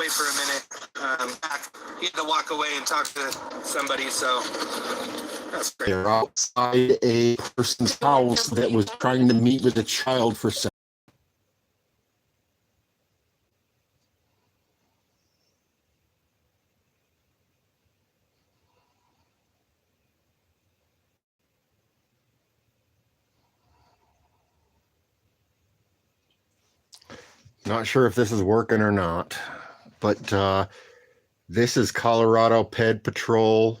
away for a minute. He had to walk away and talk to somebody, so that's great. They're outside a person's house that was trying to meet with a child for sex. Not sure if this is working or not, but this is Colorado Ped Patrol.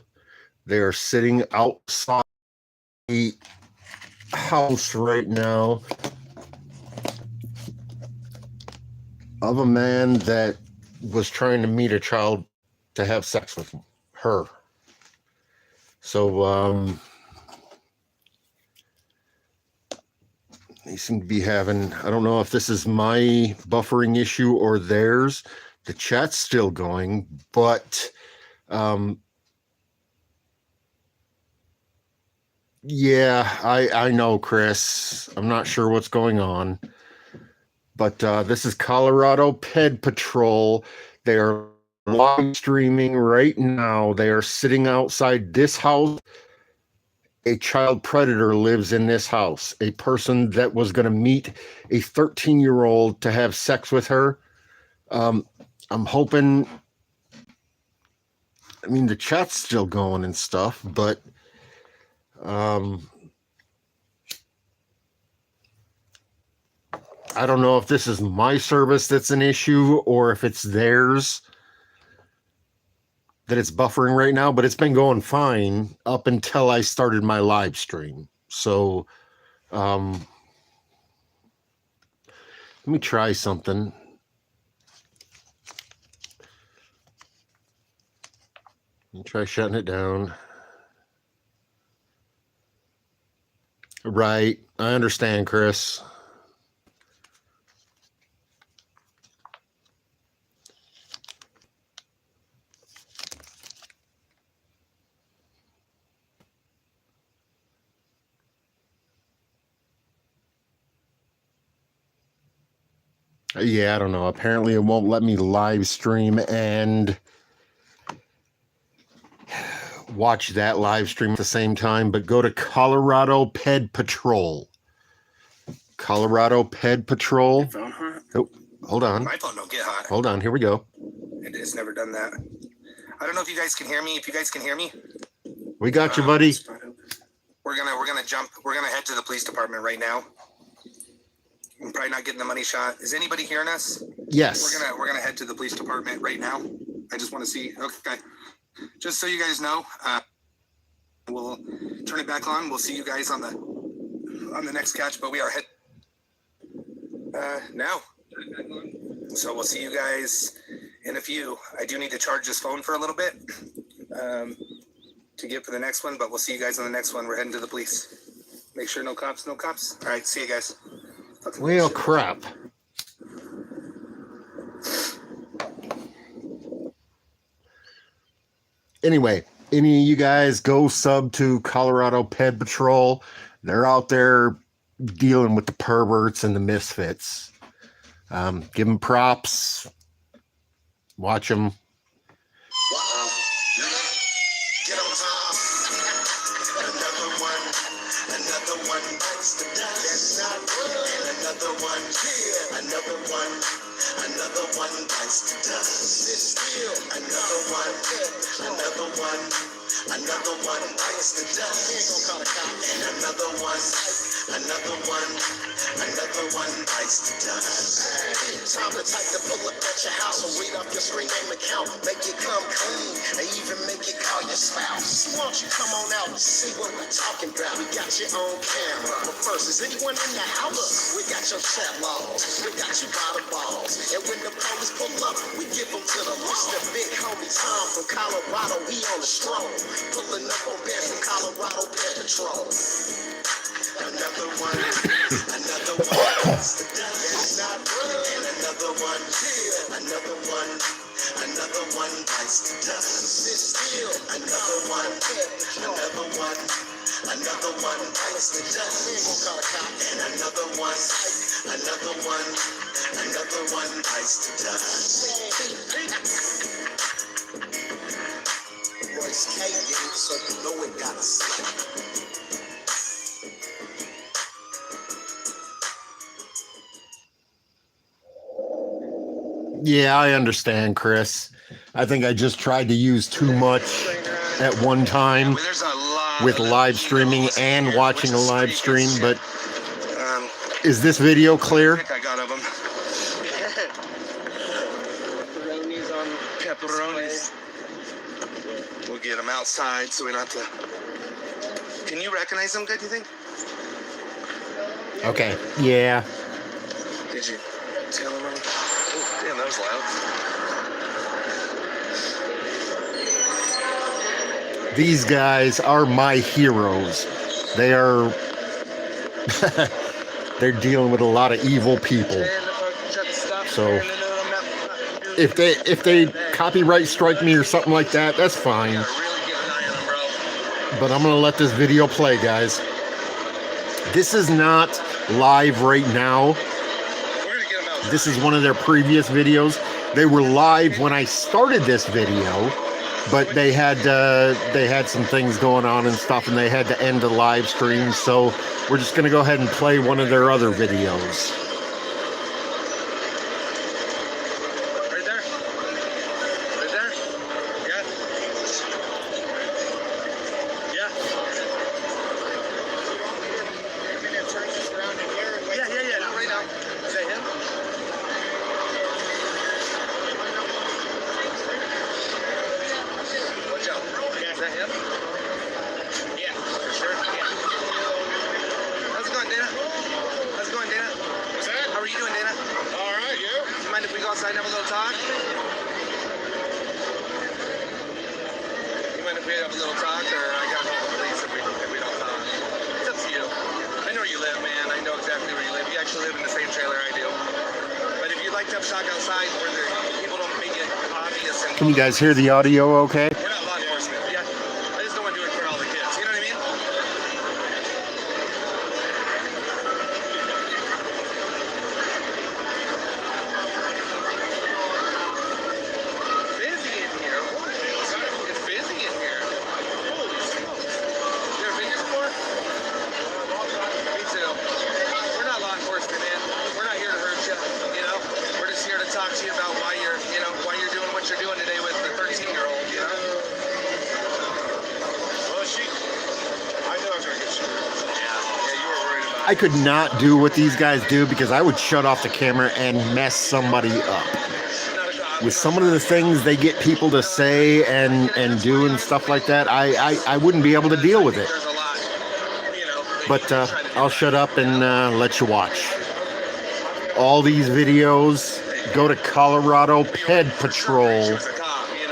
They are sitting outside the house right now of a man that was trying to meet a child to have sex with her. So they seem to be having, I don't know if this is my buffering issue or theirs. The chat's still going, but yeah, I know, Chris. I'm not sure what's going on, but this is Colorado Ped Patrol. They are live streaming right now. They are sitting outside this house. A child predator lives in this house. A person that was going to meet a 13-year-old to have sex with her. I'm hoping, I mean, the chat's still going and stuff, but I don't know if this is my service that's an issue or if it's theirs that it's buffering right now, but it's been going fine up until I started my live stream. So let me try something. Let me try shutting it down. Right. I understand, Chris. Yeah, I don't know. Apparently it won't let me live stream and watch that live stream at the same time, but go to Colorado Ped Patrol. Colorado Ped Patrol. Your phone hot? Oh, hold on. My phone don't get hot. Hold on. Here we go. It's never done that. I don't know if you guys can hear me. If you guys can hear me, We got you, buddy. we're gonna jump. We're gonna head to the police department right now. I'm probably not getting the money shot. Is anybody hearing us? Yes. We're gonna head to the police department right now. I just want to see. Okay, just so you guys know, we'll turn it back on. We'll see you guys on the next catch. But we are head now. So we'll see you guys in a few. I do need to charge this phone for a little bit to get for the next one, but we'll see you guys on the next one. We're heading to the police. Make sure no cops, no cops. All right, see you guys. Well, crap. Anyway, any of you guys go sub to Colorado Ped Patrol. They're out there dealing with the perverts and the misfits. Give them props. Watch them. Get on top. Another one bites the dust. That's not good. And another one bites the dust. It's still another one bites the dust. And another one bites the dust. Time to type to pull up at your house and read off your screen name account. Make it come clean and even make it call your spouse. Why don't you come on out and see what we're talking about? We got you on camera. But first, is anyone in the house? We got your chat logs. We got you by the balls. And when the police pull up, we give them to the law. The big homie Tom from Colorado, he on the stroll. Pulling up on band from Colorado Ped Patrol. Another one bites the dust. It's not good. And another one bites the dust. It's still another one bites the dust. And another one Another one bites the dust. Royce K, so you know it gotta slap. Yeah, I understand, Chris. I think I just tried to use too much at one time Well, there's a lot with of them live here, streaming listen and here, watching a which is live pretty good stream, but shit. is this video clear? I got of them. Pepperonis on Pepperonis. We'll get them outside so we don't have to. Can you recognize them good, do you think? Okay, yeah. Did you tell them? Oh, damn, that was loud. These guys are my heroes. They are they're dealing with a lot of evil people. So if they copyright strike me or something like that, that's fine. But I'm gonna let this video play, guys. This is not live right now. This is one of their previous videos. They were live when I started this video, but they had some things going on and stuff, and they had to end the live stream. So we're just gonna go ahead and play one of their other videos. Right there? Right there? Yeah. Yeah. Yeah. Not right now. Is that him? Watch out. Is that him? Yeah. For sure? Yeah. How's it going, Dana? How's it going, Dana? What's that? How are you doing, Dana? All right, you? Do you mind if we go outside and have a little talk? You mind if we have a little talk, or I gotta call the police if we don't talk? It's up to you. I know where you live, man. I know exactly where you live. You actually live in the same trailer I do. But if you'd like to have talk outside where people don't make it obvious and Can you guys hear the audio okay? we're not law enforcement. Yeah. I just don't want to do it for all the kids. You know what I mean? Busy in here. It's busy in here. Holy smokes. You ever been here before? Me too. We're not law enforcement, man. We're not here to hurt you. You know, we're just here to talk to you about why you're doing what you're doing today with the 13-year-old. You know. Well, I knew I was going to get screwed. Yeah, you were worried about I could not do what these guys do because I would shut off the camera and mess somebody up. With some of the things they get people to say and do and stuff like that, I wouldn't be able to deal with it. There's a lot, But I'll shut up and let you watch. All these videos go to Colorado Ped Patrol.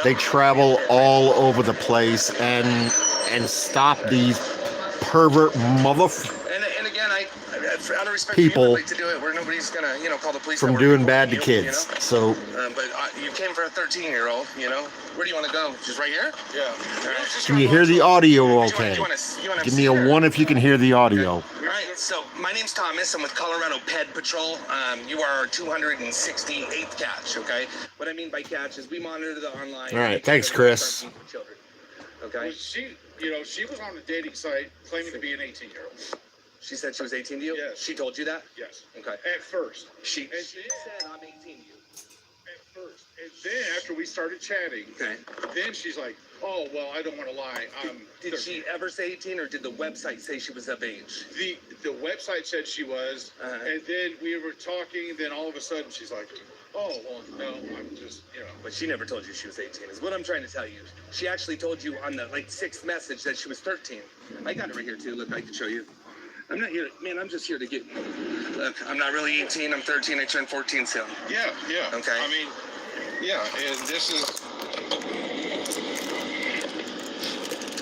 They travel all over the place and stop these pervert And again, out of respect people for you, I'd like to do it where nobody's gonna, call the police. from that we're doing bad to recording you, kids. You know? So But you came for a 13-year-old, Where do you want to go? Just right here? Yeah. All right. can you hear the audio okay? You wanna Give me a 1 if you can hear the audio. All right, so my name's Thomas. I'm with Colorado Ped Patrol. You are our 268th catch, okay? What I mean by catch is we monitor the online. All right, thanks, Chris. Children, okay? She was on a dating site claiming to be an 18-year-old. She said she was 18 to you? Yes. She told you that? Yes. Okay. At first. She And said I'm 18 to you. At first. And then after we started chatting, Okay. then she's like, oh, well, I don't want to lie. Did 13. she ever say 18, or did the website say she was of age? The website said she was, and then we were talking, and then all of a sudden she's like, oh, well, no, I'm just, But she never told you she was 18, is what I'm trying to tell you. She actually told you on the, 6th message that she was 13. I got it right here, too. Look, I can show you. I'm not here, man, I'm just here to get, look, I'm not really 18, I'm 13, I turned 14 soon. Yeah. Okay. I mean, yeah, and this is...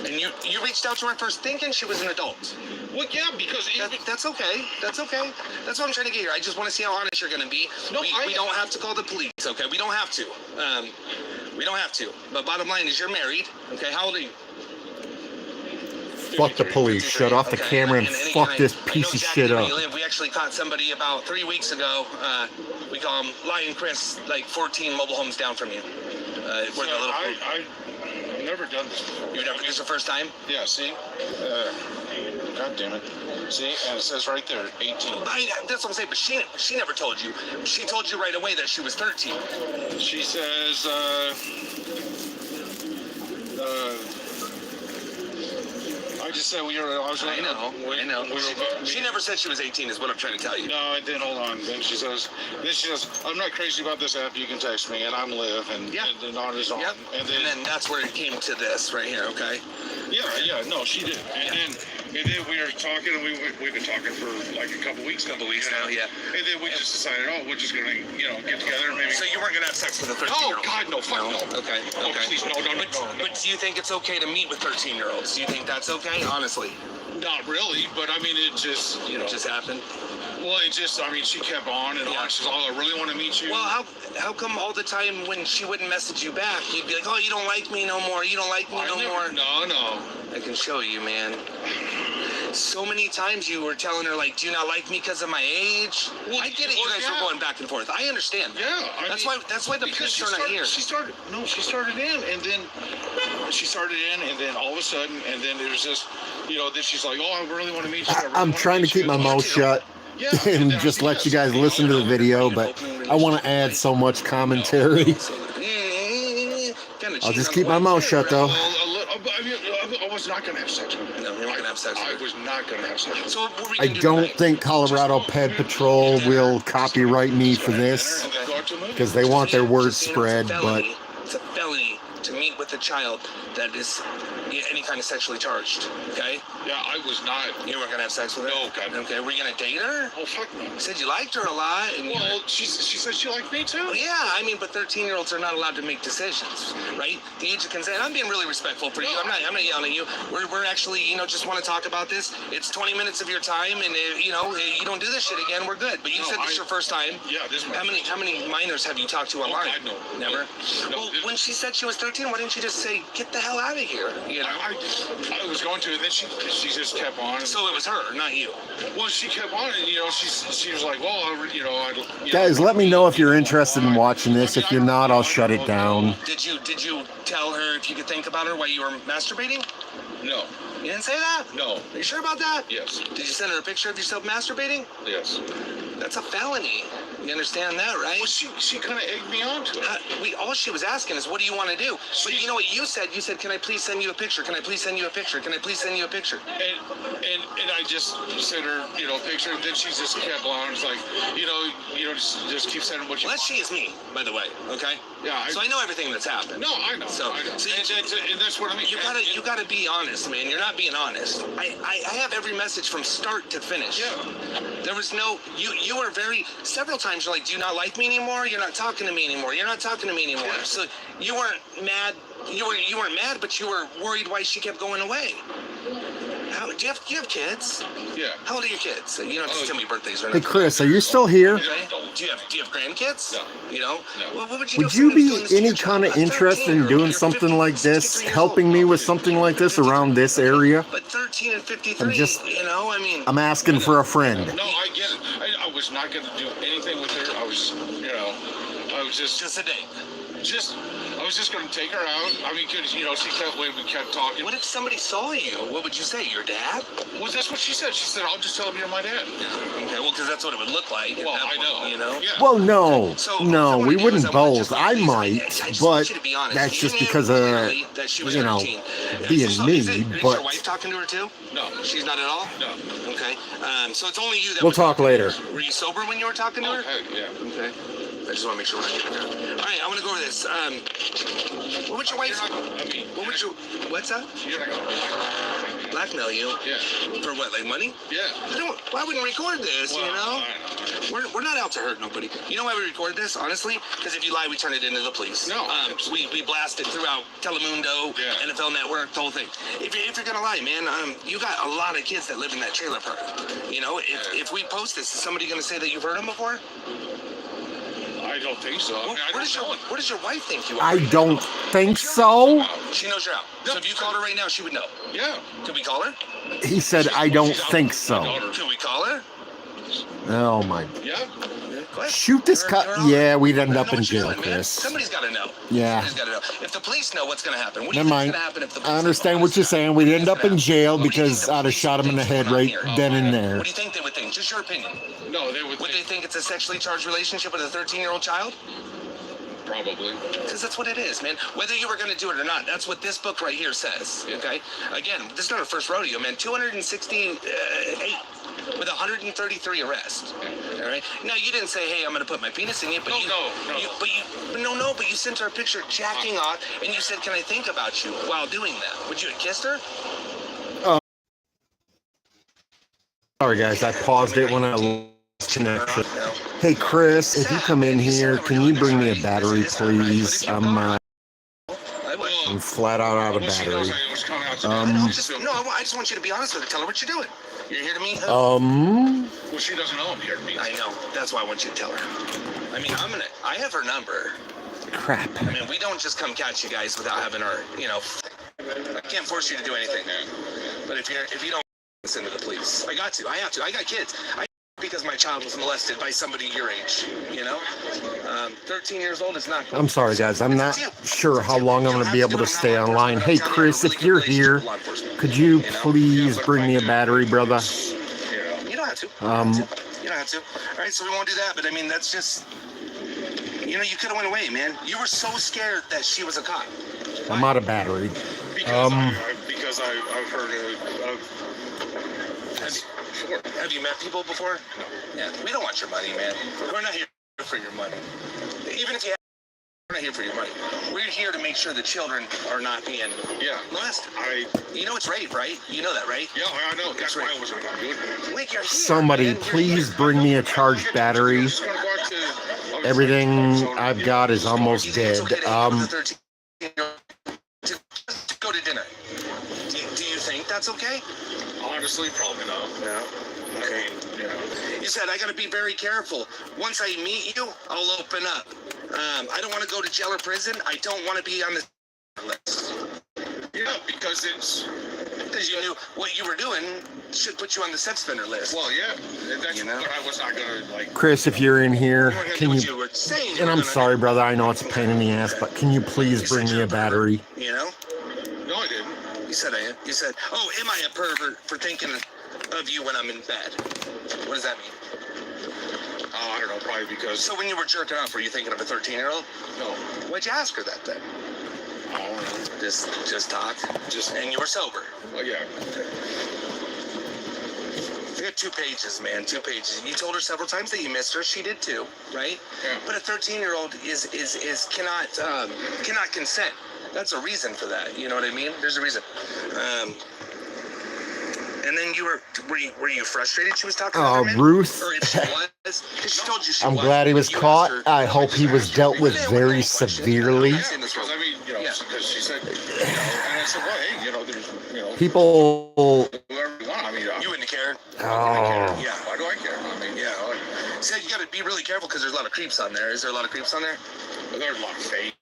And you reached out to her first thinking she was an adult. Well, yeah, because... That's okay. That's okay. That's what I'm trying to get here. I just want to see how honest you're going to be. No, we don't have to call the police, okay? We don't have to. We don't have to. But bottom line is you're married, okay? How old are you? Fuck the police. Shut off the camera and fuck this piece of shit up. We actually caught somebody about 3 weeks ago We call them Lion Chris, like 14 mobile homes down from you. Where the little I've never done this before. You've never, this is your first time? Yeah, see? God damn it. See? And it says right there, 18. That's what I'm saying, but she never told you. She told you right away that she was 13. She says, I just said I know. She never said she was 18 is what I'm trying to tell you. No, and then hold on. Then she says, I'm not crazy about this app. You can text me, and I'm Liv, and then on is on. Yep. And then that's where it came to this right here, okay? Yeah, no, she did. And then we were talking, and we've been talking for like a couple weeks now. Yeah. And then we just decided, we're just gonna, get together and maybe. So you weren't gonna have sex with a 13-year-old? Oh God, no, fuck no. Okay. Oh, please, no. But do you think it's okay to meet with 13-year-olds? Do you think that's okay? Honestly. Not really, but I mean, it just, It just happened. Well, she kept on and on. She's I really want to meet you. Well, how come all the time when she wouldn't message you back, you'd be like, oh, you don't like me no more. You don't like me no more. No. I can show you, man. So many times you were telling her, like, do you not like me because of my age? Well, I get it. You guys were going back and forth. I understand. Yeah. That's why the police are not here. She started in, and then all of a sudden, and then it was just, then she's like, oh, I really want to meet you. I'm trying to keep my mouth shut and just let you guys listen to the video, but I want to add so much commentary. I'll just keep my mouth shut, though. I was not going to have sex with her. No, you're not going to have sex with her. I was not going to have sex with her. So what were we I gonna do don't tonight? think Colorado Ped Patrol will copyright me for this because they want their words spread, but it's a felony to meet with a child that is any kind of sexually charged, okay? Yeah, I was not. You weren't gonna have sex with her? No, God. Okay, were you gonna date her? Oh, fuck no. You said you liked her a lot. And Well, she said she liked me too. well, yeah, I mean, but 13-year-olds are not allowed to make decisions, right? The age of consent. I'm being really respectful for you. I'm not yelling at you. We're actually, just want to talk about this. It's 20 minutes of your time, and you don't do this shit again, we're good. But you said this is your first time. Yeah, this is my How many minors have you talked to online? God, no. Never. No, Well, when she said she was 13, why didn't you just say, "Get the hell out of here"? I was going to, and then she just kept on. And, So it was her, not you. well, she kept on, and she was like, well, guys, let me know if you're interested in watching this. If you're not, I'll shut it down. Did you tell her if you could think about her while you were masturbating? No. You didn't say that? No. Are you sure about that? Yes. Did you send her a picture of yourself masturbating? Yes. That's a felony. You understand that, right? Well, she kind of egged me on to it. All she was asking is, what do you want to do? But you know what you said? You said, can I please send you a picture? Can I please send you a picture? Can I please send you a picture? And I just sent her, a picture, and then she just kept on. It's like, just keep sending what you Well, want. that she is me, by the way, okay? Yeah. So I know everything that's happened. No, I know. So And that's what I mean. You gotta be honest, man. You're not being honest. I have every message from start to finish. Yeah. There was no, you were several times you're like, do you not like me anymore? You're not talking to me anymore. You're not talking to me anymore. Yeah. So you weren't mad. You weren't mad, but you were worried why she kept going away. Do you have kids? Yeah. How old are your kids? You don't have to tell me birthdays right Hey, now. Chris, are you still here? Okay. Do you have grandkids? No. No. No. Well, what would you Would do you if somebody was doing be this to any your kind of child? A interested in 13-year-old, doing you're something 50, like this, 53 years helping old. me with something like this around this area? But 13 and 53, I'm just- I mean. I'm asking for a friend. No, I get it. I was not going to do anything with her. I was Just a date. I was just going to take her out. I mean, cause, she kept, we kept talking. What if somebody saw you? What would you say? Your dad? Well, that's what she said. She said, I'll just tell him you're my dad. Okay, well, because that's what it would look like. at Well, that I know. point, Yeah. Well, no, So, no, what I we wanna do is wouldn't I wanna both. just- I please, might, just but want you to be honest. that's You just knew because of, clearly that she was 13. being So me, is but- your wife talking to her too? No. She's not at all? No. Okay. So it's only you that We'll was talk talking to her. later. Were you sober when you were talking to her? Heck, yeah. Okay. I just want to make sure we're not getting there. All right, I want to go over this. What would your wife... What's that? You're not going to Blackmail you? Yeah. For what, like money? Yeah. Why wouldn't we record this, Well, We're not out to hurt nobody. You know why we recorded this, honestly? Because if you lie, we turn it into the police. No. We blast it throughout Telemundo, Yeah. NFL Network, the whole thing. If you're going to lie, man, you got a lot of kids that live in that trailer park. If we post this, is somebody going to say that you've heard them before? I don't think so. I mean, Where does your wife think you are? I don't think so. She knows you're out. So if you called her right now, she would know. Yeah. Could we call her? He said, I don't think so. Could we call her? Oh, my. Yeah. Go ahead. Shoot this cut. Yeah, we'd end up Know in what you're jail, doing, man. Chris. Somebody's got to know. Yeah. Somebody's got to know. If the police know, what's going to happen? What do you Never think is mind. going to happen if the police I understand what you're saying. We'd end up in jail What do you think because the I'd have police shot him in the think head is going on right here? then and there. What do you think they would think? Just your opinion. No, they Would they think it's a sexually charged relationship with a 13-year-old child? probably. Because that's what it is, man. Whether you were going to do it or not, that's what this book right here says. Yeah. Okay? Again, this is not our first rodeo, man. 268 with 133 arrests. All right? Now, you didn't say, hey, I'm going to put my penis in you, but No. but you sent her a picture jacking off, and you said, can I think about you while doing that? Would you have kissed her? Sorry, guys. I paused it when I lost connection. No. Hey, Chris, if you come in here, can you bring me a battery, please? I'm flat out of battery. I just want you to be honest with her. Tell her what you're doing. You're here to meet her? Well, she doesn't know I'm here to meet her. I know. That's why I want you to tell her. I mean, I have her number. Crap. I mean, we don't just come catch you guys without having our, I can't force you to do anything. But if you don't listen to the police, I got to. I have to. I got kids. Because my child was molested by somebody your age, 13 years old is not good. I'm sorry, guys. I'm not sure how long I'm going to be able to stay online. Hey, Chris, if you're here, could you please bring me a battery, brother? You don't have to. You don't have to. All right, so we won't do that. But I mean, that's just, you could have went away, man. You were so scared that she was a cop. I'm out of battery. Because I've heard of. Have you met people before? No. Yeah, we don't want your money, man. We're not here for your money. Even if you have, we're not here for your money. We're here to make sure the children are not being molested. It's rape, right? You know that, right? Yeah, I know. That's why I wasn't going to do it. Like, you're here, Somebody, man. please bring me a charged battery. Everything I've got is almost dead. To go to dinner. Do you think that's okay? Honestly, probably not. No. Okay. You said I got to be very careful. Once I meet you, I'll open up. I don't want to go to jail or prison. I don't want to be on the list. Yeah, because you knew what you were doing should put you on the sex offender list. Well, yeah, that's what I was not gonna like. Chris, if you're in here, can you? Were saying And I'm sorry, brother. I know it's a pain in the ass, but can you please bring me a battery? No, I didn't. You said I am. You said, oh, am I a pervert for thinking of you when I'm in bed? What does that mean? I don't know, probably because. So when you were jerking off, were you thinking of a 13-year-old? No. Why'd you ask her that then? I don't know. Just talk? And you were sober? Oh, yeah. You got 2 pages, man. 2 pages. You told her several times that you missed her. She did too, right? Yeah. But a 13-year-old cannot consent. That's a reason for that. You know what I mean? There's a reason. And then were you frustrated she was talking to her, man? Ruth. Or if she was? Because she told you she I'm was. glad he was caught. I hope he was dealt with very severely. Yeah, because I mean, because she said, and I said, well, hey, there's, People. whoever you want. I mean, You wouldn't care. Oh. Yeah. Why do I care? I mean, So you got to be really careful because there's a lot of creeps on there. Is there a lot of creeps on there? there's a lot of fake.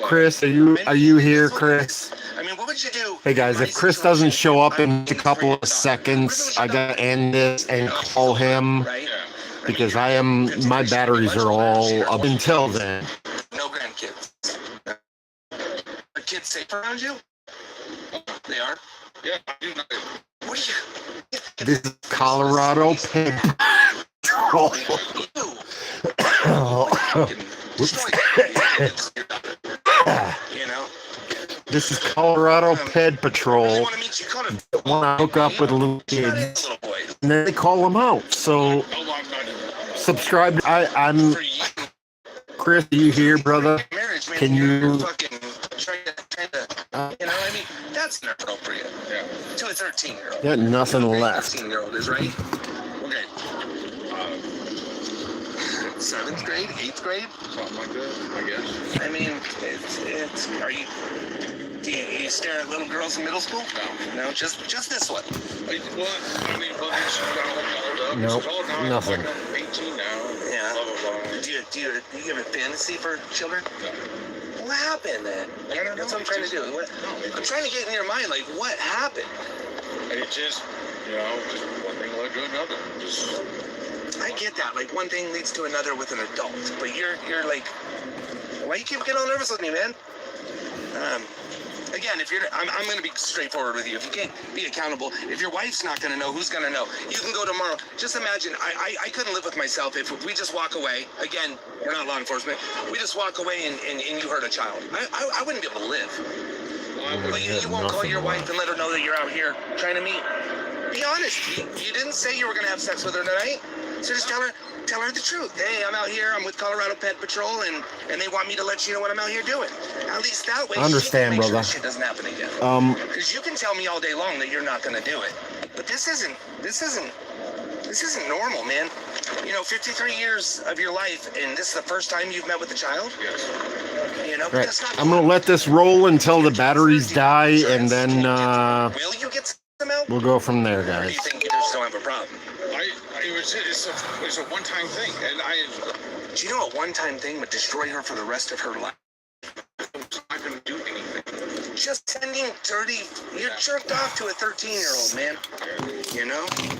Chris, are you here, Chris? I mean, what would you do? Hey guys, if Chris doesn't show up in a couple of seconds, I gotta end this and call him because my batteries are all up until then. No grandkids. Are kids safe around you? They are? Yeah, I do know. What are you? This is Colorado Pet Patrol. This is Colorado Ped Patrol. Want to hook up with little kids, and then they call them out. So subscribe. I'm Chris. Are you here, brother? Can you? I mean, that's inappropriate. Yeah. To a 13-year-old. Got nothing left. 13-year-old is right. Okay. 7th grade, 8th grade, Something like that, I guess. I mean, do you stare at little girls in middle school? No, just this one. Nope, nothing. 18 now. Yeah. Blah, blah, blah. Do you have a fantasy for children? No. What happened then? I don't know. That's what I'm trying to do. I'm trying to get in your mind, like, what happened? It just, just one thing led to another. Just get that. Like, one thing leads to another with an adult. But you're like, why you keep getting all nervous with me, man? Again, if you're, I'm going to be straightforward with you. If you can't be accountable, if your wife's not going to know, who's going to know? You can go tomorrow. Just imagine, I couldn't live with myself if we just walk away. Again, we're not law enforcement. We just walk away and you hurt a child. I wouldn't be able to live. But you won't call your wife and let her know that you're out here trying to meet. Be honest. You didn't say you were going to have sex with her tonight. So just tell her the truth. Hey, I'm out here. I'm with Colorado Pet Patrol, and they want me to let you know what I'm out here doing. At least that way, I understand, she can make brother. sure shit doesn't happen again. Because you can tell me all day long that you're not going to do it, but this isn't normal, man. 53 years of your life, and this is the first time you've met with a child. Yes. But Right. that's not I'm gonna let this roll until the batteries die, and then will you get some help? we'll go from there, Or do guys. you think you just don't have a problem? It's a one-time thing, and Do you know a one-time thing would destroy her for the rest of her life? I'm not going to do anything. Just sending dirty. You're jerked off to a 13-year-old, man.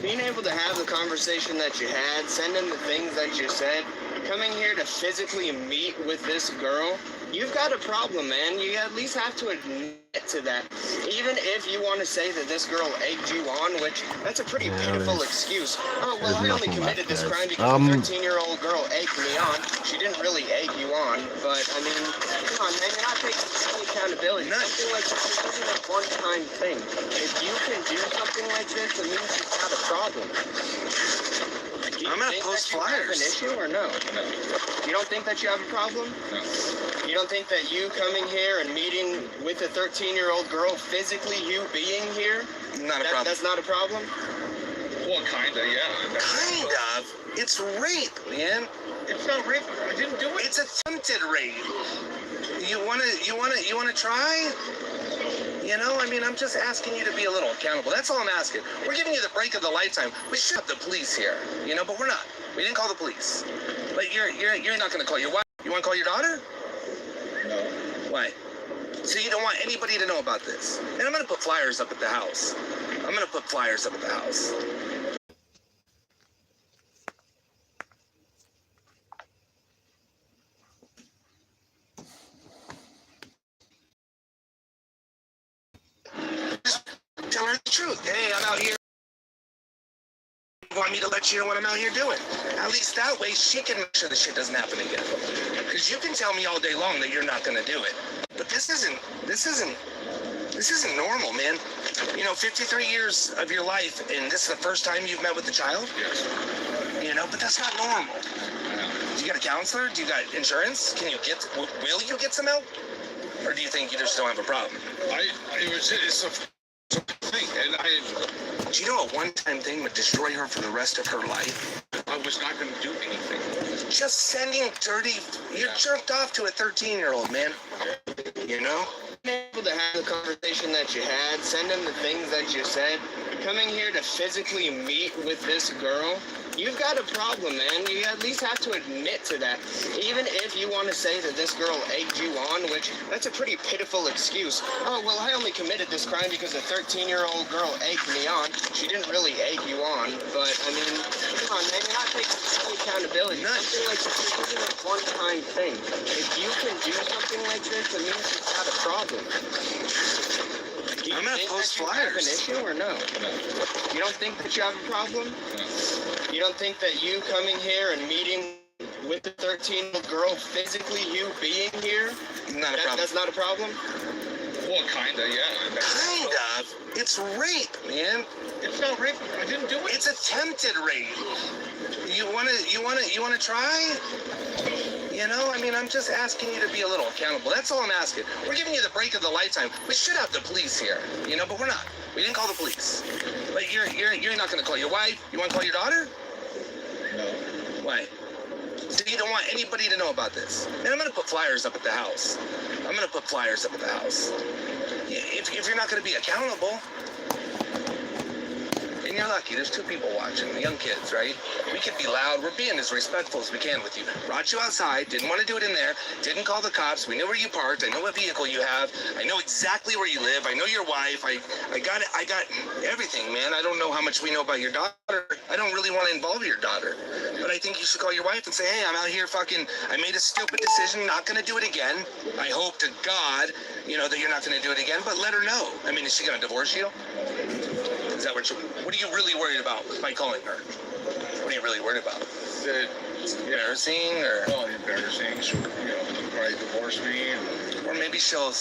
Being able to have the conversation that you had, sending the things that you said, coming here to physically meet with this girl, you've got a problem, man. You at least have to admit to that. Even if you want to say that this girl egged you on, which that's a pretty pitiful excuse. Oh, well, I only committed this crime because a 13-year-old girl egged me on. She didn't really egg you on, but I mean, come on, man, you're not taking any accountability. Something like this isn't a one-time thing. If you can do something like this, it means you've got a problem. I'm gonna post flyers. An issue or no? No. You don't think that you have a problem? No. You don't think that you coming here and meeting with a 13-year-old girl, physically you being here, Not a problem. that's not a problem? Well, kinda, yeah. Kind of. It's rape, man. It's not rape. I didn't do it. It's attempted rape. You wanna try? I'm just asking you to be a little accountable. That's all I'm asking. We're giving you the break of the lifetime. We should have the police here, but we're not. We didn't call the police. But you're not gonna call your wife. You wanna call your daughter? No. Why? So you don't want anybody to know about this. And I'm gonna put flyers up at the house. Just tell her the truth. Hey, I'm out here. Want me to let you know what I'm out here doing. At least that way she can make sure the shit doesn't happen again. Because you can tell me all day long that you're not going to do it. But this isn't normal, man. 53 years of your life, and this is the first time you've met with a child? Yes. But that's not normal. Do you got a counselor? Do you got insurance? Will you get some help? Or do you think you just don't have a problem? It's a thing, and Do you know a one-time thing would destroy her for the rest of her life? I was not going to do anything. Just sending dirty. You're jerked off to a 13-year-old, man. Able to have the conversation that you had, sending the things that you said, coming here to physically meet with this girl, you've got a problem, man. You at least have to admit to that. Even if you want to say that this girl egged you on, which that's a pretty pitiful excuse. Oh, well, I only committed this crime because a 13-year-old girl egged me on. She didn't really egg you on, but I mean, come on, man, you're not taking any accountability. Something like this isn't a one-time thing. If you can do something like this, it means you've got a problem. I'm gonna post flyers. An issue or no? No. You don't think that you have a problem? No. You don't think that you coming here and meeting with the 13-year-old girl, physically you being here, Not a problem. that's not a problem? Well, kinda, yeah. Kind of. It's rape, man. It's not rape. I didn't do it. It's attempted rape. You wanna try? I'm just asking you to be a little accountable. That's all I'm asking. We're giving you the break of the lifetime. We should have the police here, but we're not. We didn't call the police. But you're not gonna call your wife. You wanna call your daughter? No. Why? So you don't want anybody to know about this. And I'm gonna put flyers up at the house. If you're not gonna be accountable, and you're lucky, there's 2 people watching, young kids, right? We can be loud. We're being as respectful as we can with you. Brought you outside, didn't want to do it in there, didn't call the cops. We knew where you parked. I know what vehicle you have. I know exactly where you live. I know your wife. I got it. I got everything, man. I don't know how much we know about your daughter. I don't really want to involve your daughter. But But I think you should call your wife and say, hey, I'm out here fucking, I made a stupid decision, not going to do it again. I hope to God, you know, that you're not going to do it again, but let her know. I mean, is she going to divorce you? Is that what are you really worried about by calling her? What are you really worried about? That, Embarrassing or? well, embarrassing. She'll, probably divorce me. Or maybe she'll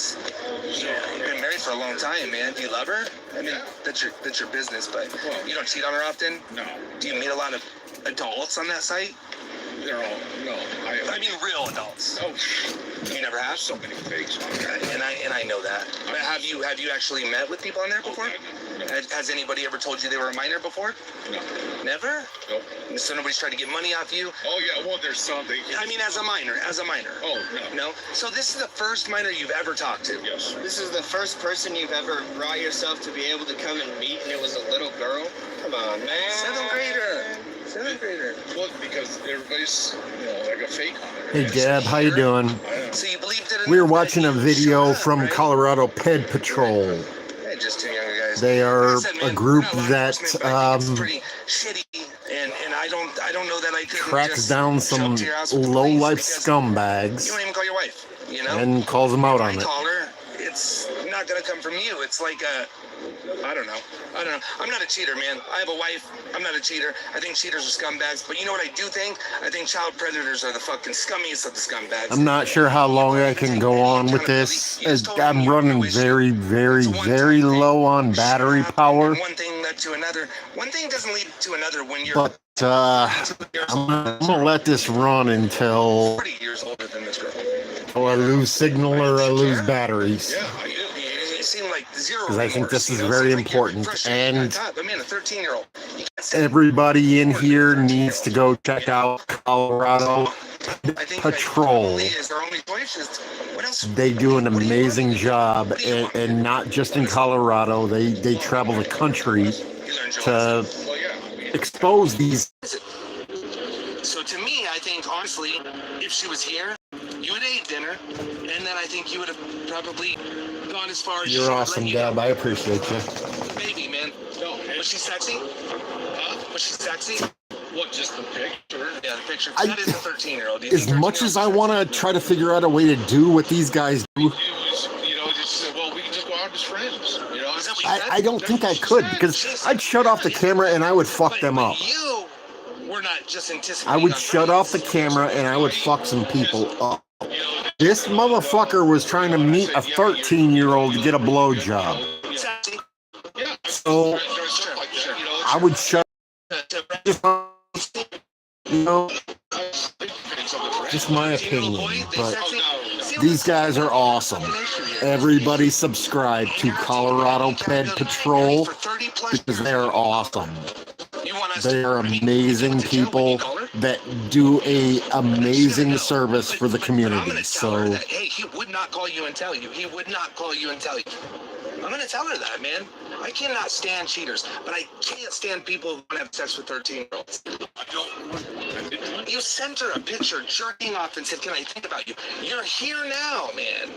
you've been married for a long time, man. Do you love her? I mean, that's your business, but you don't cheat on her often? No. Do you meet a lot of adults on that site? They're all, no. I mean real adults. Oh, You never have? so many fakes on there. And I know that. But have you actually met with people on there before? No. Has anybody ever told you they were a minor before? No. Never? Nope. So nobody's tried to get money off you? Oh, yeah, well, there's something. I mean, as a minor. Oh, no. No? So this is the first minor you've ever talked to? Yes. This is the first person you've ever brought yourself to be able to come and meet, and it was a little girl? Come on, man. Seventh grader. Well, because everybody's, like a fake on Hey it. Deb, how you doing? So you believed it? We were watching a video Shut up, from right? Colorado Ped Patrol. Hey, just two younger guys. They are Like I said, a man, group we're not law that enforcement, but I think it's pretty shitty, and I don't know that I could tracks just down show some up to your house with the low-life police because scumbags You don't even call your wife, you know? and calls them out I on it. call her. It's not gonna come from you. It's like I don't know. I'm not a cheater, man. I have a wife. I'm not a cheater. I think cheaters are scumbags. But you know what I do think? I think child predators are the fucking scummiest of the scumbags. I'm not sure how long I can go on with this. I'm running very, very, very low on battery power. One thing led to another. One thing doesn't lead to another when you're But I'm gonna let this run until 40 years older than this girl. I lose signal or I lose batteries. Yeah, it seemed like zero. Because I think remorse, this is you know? very Seems like you're important. frustrated. And But man, a 13-year-old. You can't say everybody in here needs to go check out Colorado I think Patrol. That is their only choice. What else? They do an amazing job, and not just in Colorado. They travel the country You learned your to lesson. Well, yeah. expose these. So to me, I think honestly, if she was here, you would ate dinner, and then I think you would have probably gone as far as You're she would awesome, let you Deb. go. I appreciate you. Maybe, man. No, Was she sexy? Was she sexy? what, just the picture? Yeah, the picture. I- That is a 13-year-old. As much as I want to try to figure out a way to do what these guys do, It was, just said, well, we can just go out as friends. Is that what you said? I don't think I could, because I'd shut off the camera and I would fuck them up. You were not just anticipating. I would on shut off the camera and I would fuck some people up. This motherfucker was trying to meet a 13-year-old to get a blowjob. Sexy. Yeah. So There's stuff like that, I would shut, you know, just my opinion, but these guys are awesome. Everybody subscribe to Colorado Ped Patrol because they're awesome. They are amazing people that do a amazing service for the community. So Hey, he would not call you and tell you. He would not call you and tell you. I'm gonna tell her that, man. I cannot stand cheaters, but I can't stand people who want to have sex with 13-year-olds. You sent her a picture jerking off and said, "Can I think about you?" You're here now, man.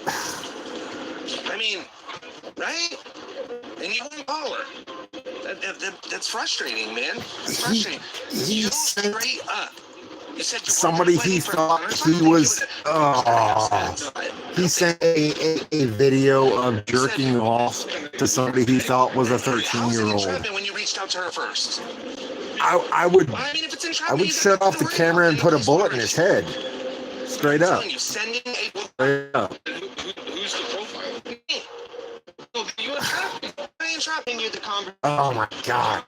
I mean, right? And you won't call her. That's frustrating, man. That's frustrating. he You sent straight up. You said you somebody weren't he fighting for thought honors. he was. He sent a video of jerking off to somebody he thought was a How's it 13-year-old. entrapment when you reached out to her first? I would Well, I mean, if it's I entrapment, would you shut don't off have the to worry camera about and it. put a bullet in his head. Straight I'm up. telling you, sending a Straight up. Who's the profile? me. No, you entrapped me. I entrapping you the conversation. Oh my God.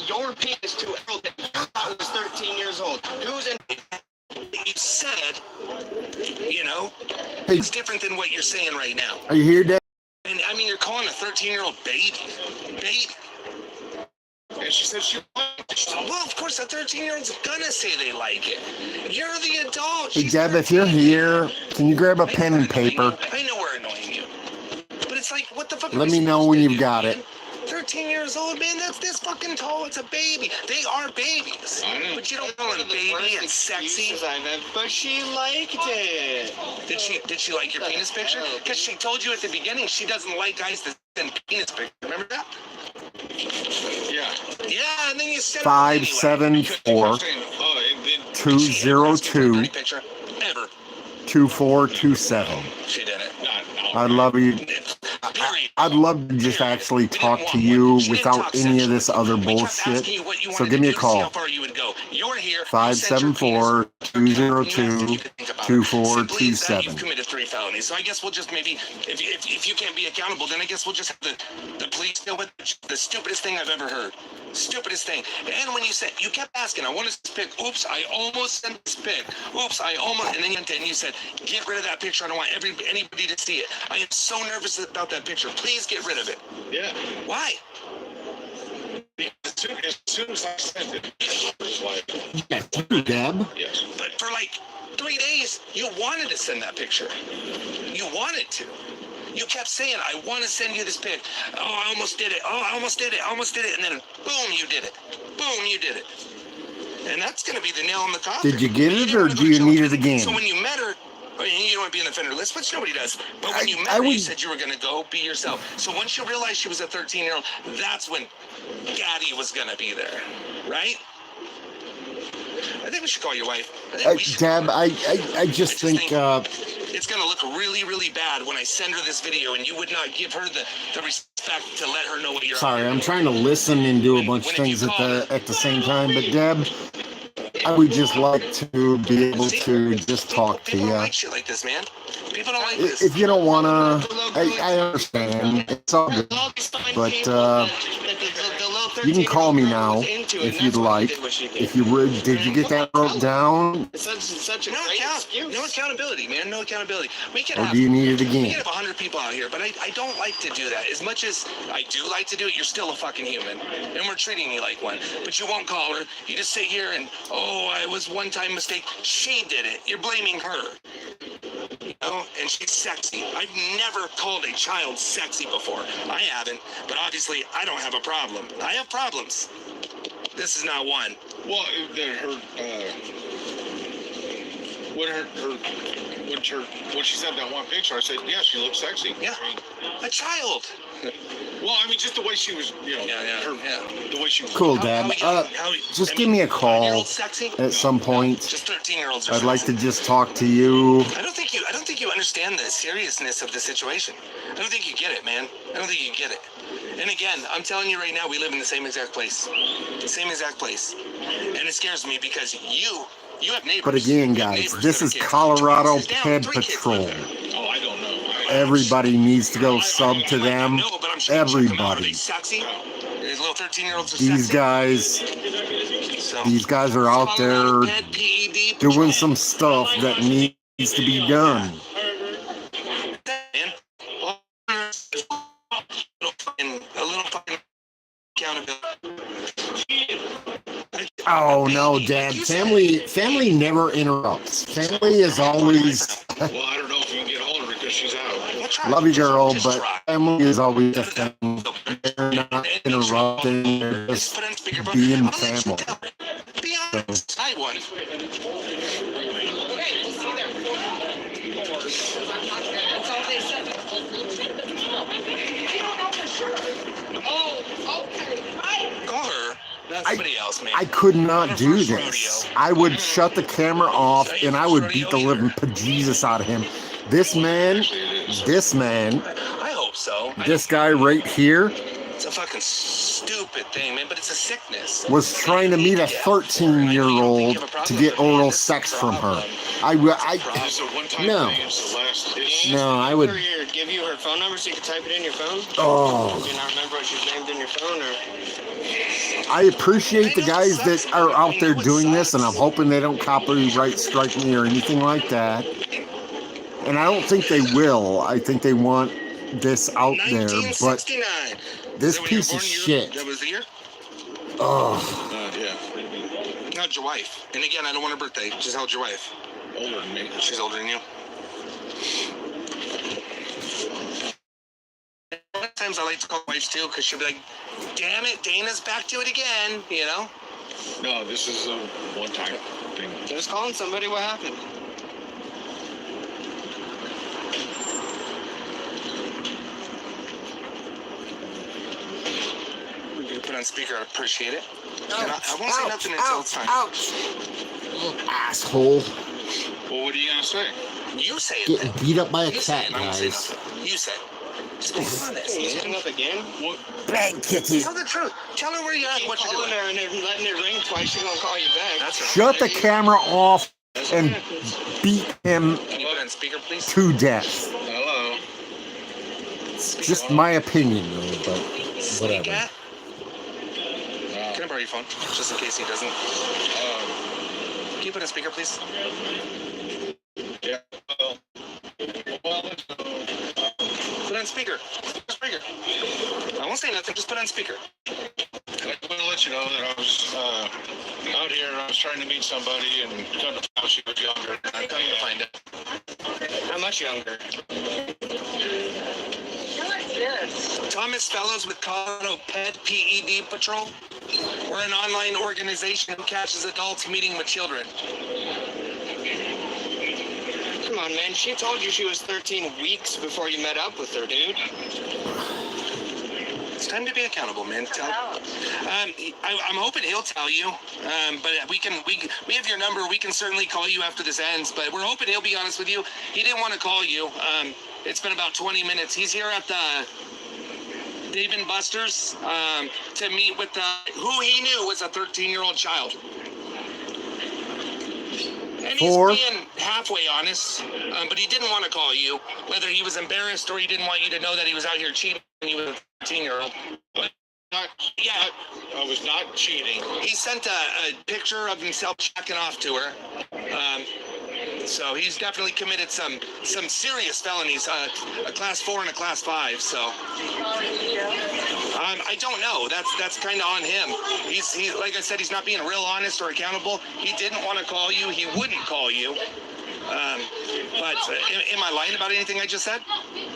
Your penis to a girl that you thought was 13 years old. Who's in? You said, you know, Hey, it's different than what you're saying right now. are you here, Dad? And I mean, you're calling a 13-year-old baby. Baby. And she said she wanted. Well, of course, a 13-year-old's gonna say they like it. You're the adult. Hey, She's Deb, if you're 13. here, can you grab a pen and paper? I know we're annoying you. But it's like, what the fuck? are Let we me know supposed when to you've do, got man? it. 13 years old, man, that's this fucking tall. It's a baby. They are babies. But you don't call them baby and sexy. But she liked it. Did she like your penis picture? Because she told you at the beginning she doesn't like guys that send penis pictures. Remember that? Yeah. Yeah, and then you said 574. Oh, and then 202 picture ever. 2427. She did it. I'd love you. Period. I'd love to just actually talk to you without any of this other bullshit. So give me a call. How far you would go. You're here. 574-202-2427. You've committed 3 felonies. So I guess we'll just maybe, if you can't be accountable, then I guess we'll just have the police deal with the stupidest thing I've ever heard. Stupidest thing. And when you said, you kept asking, I want this pic. Oops, I almost sent this pic. Oops, I almost, and then you said, get rid of that picture. I don't want anybody to see it. I am so nervous about that picture. Please get rid of it. Yeah. Why? As soon as I sent it, it was like, Deb. yes. But for like 3 days, you wanted to send that picture. You wanted to. You kept saying, I want to send you this pic. Oh, I almost did it. Oh, I almost did it. I almost did it. And then, boom, you did it. Boom, you did it. And that's going to be the nail in the coffin. Did you get it, or do you need it again? So when you met her, I mean, you don't want to be on the offender list, which nobody does. But when you met her, you said you were going to go be yourself. So once you realized she was a 13-year-old, that's when Gaddy was going to be there, right? I think we should call your wife. Deb, I just think it's going to look really, really bad when I send her this video, and you would not give her the respect to let her know what you're. Sorry, I'm trying to listen and do a bunch of things at the same time. But Deb, I would just like to be able to just talk to People you. don't like shit like this, man. People don't like this. If you don't wanna, I understand. It's all good. But you can call me now if you'd like. If you would, did you get that wrote down? It's such a No great excuse. no accountability, man. No accountability. We can Or have. do you need it We can again? have 100 people out here, but I don't like to do that. As much as I do like to do it, you're still a fucking human, and we're treating you like one. But you won't call her. You just sit here and, oh, it was one-time mistake. She did it. You're blaming her. You know, and she's sexy. I've never called a child sexy before. I haven't, but obviously I don't have a problem. I have problems. This is not one. Well, when she sent that one picture, I said, yeah, she looks sexy. Yeah. I mean, A child. well, I mean, just the way she was, you know, the way she was. Cool, Deb. Just give me a call Sexy? at some point. Just 13-year-olds. I'd like to just talk to you. I don't think you understand the seriousness of the situation. I don't think you get it, man. I don't think you get it. And again, I'm telling you right now, we live in the same exact place. The same exact place. And it scares me because you have neighbors. But again, You have guys, neighbors this that are is kids. Colorado Two houses down, Ped 3 kids Patrol. live there. Oh, I don't know. Everybody needs to go sub to them. No, but I'm sure you check them out. Are they Everybody. sexy? These little 13-year-olds are These sexy. these guys are out there doing some stuff that needs to be done. And a little fucking accountability. Oh no, Dad. Family never interrupts. Family is always Well, I don't know if you can get hold of her because she's out. love you, girl, but family is always a thing. They're not interrupting. They're just being family. Be honest. I won. Call her. That's somebody else, man. I could not do this. I would shut the camera off and I would beat the living bejesus out of him. This man, I hope so. this guy right here It's a fucking stupid thing, man, but it's a sickness. was trying to meet a 13-year-old to get oral sex from her. It's a one-time No. thing. It's the last. No, I would. Give you her phone number so you can type it in your phone? Oh. Do you not remember what she's named in your phone, or? I appreciate the guys that are out there doing this, and I'm hoping they don't copyright strike me or anything like that. And I don't think they will. I think they want this out there, but 1969. this piece of shit. That was the year? Oh, Yeah. Not your wife. And again, I don't want her birthday. Just held your wife. Older than me. She's older than you. Sometimes I like to call wives too, because she'll be like, damn it, Dana's back to it again, you know? No, this is a one-time thing. Just calling somebody, what happened? We can put on speaker, I appreciate it. And I won't say nothing until it's time. Ouch. Asshole. Well, what are you gonna say? You say it. Getting Then. beat up by a You say cat, it. I won't say guys. nothing. You say it. Just be honest. He's hung up again. What? Bang, kitty. Tell the truth. Tell her where you're at. Keep What you're calling doing. her and letting it ring twice. She's gonna call you back. That's right. Shut the camera off and beat him Can you put it on speaker, please? to death. Hello. It's just my opinion, though, but Sneak whatever. at? Can I borrow your phone? Just in case he doesn't. Can you put it on speaker, please? Yeah. Well, Put it on speaker. Speaker. I won't say nothing. Just put it on speaker. I want to let you know that I was out here and I was trying to meet somebody and come to find out she was younger. I'm coming to find out. How much younger? Thomas Fellows with Colorado Pet PED Patrol. We're an online organization who catches adults meeting with children. Come on, man. She told you she was 13 weeks before you met up with her, dude. It's time to be accountable, man. I'm hoping he'll tell you, but we have your number. We can certainly call you after this ends, but we're hoping he'll be honest with you. He didn't want to call you. It's been about 20 minutes. He's here at the Dave & Buster's to meet with who he knew was a 13-year-old child. And he's being halfway honest, but he didn't want to call you, whether he was embarrassed or he didn't want you to know that he was out here cheating on you with a 13-year-old. Yeah. I was not cheating. He sent a picture of himself jacking off to her. So he's definitely committed some serious felonies, a class 4 and a class 5. So I don't know. That's kind of on him. He like I said, he's not being real honest or accountable. He didn't want to call you. He wouldn't call you. But am I lying about anything I just said?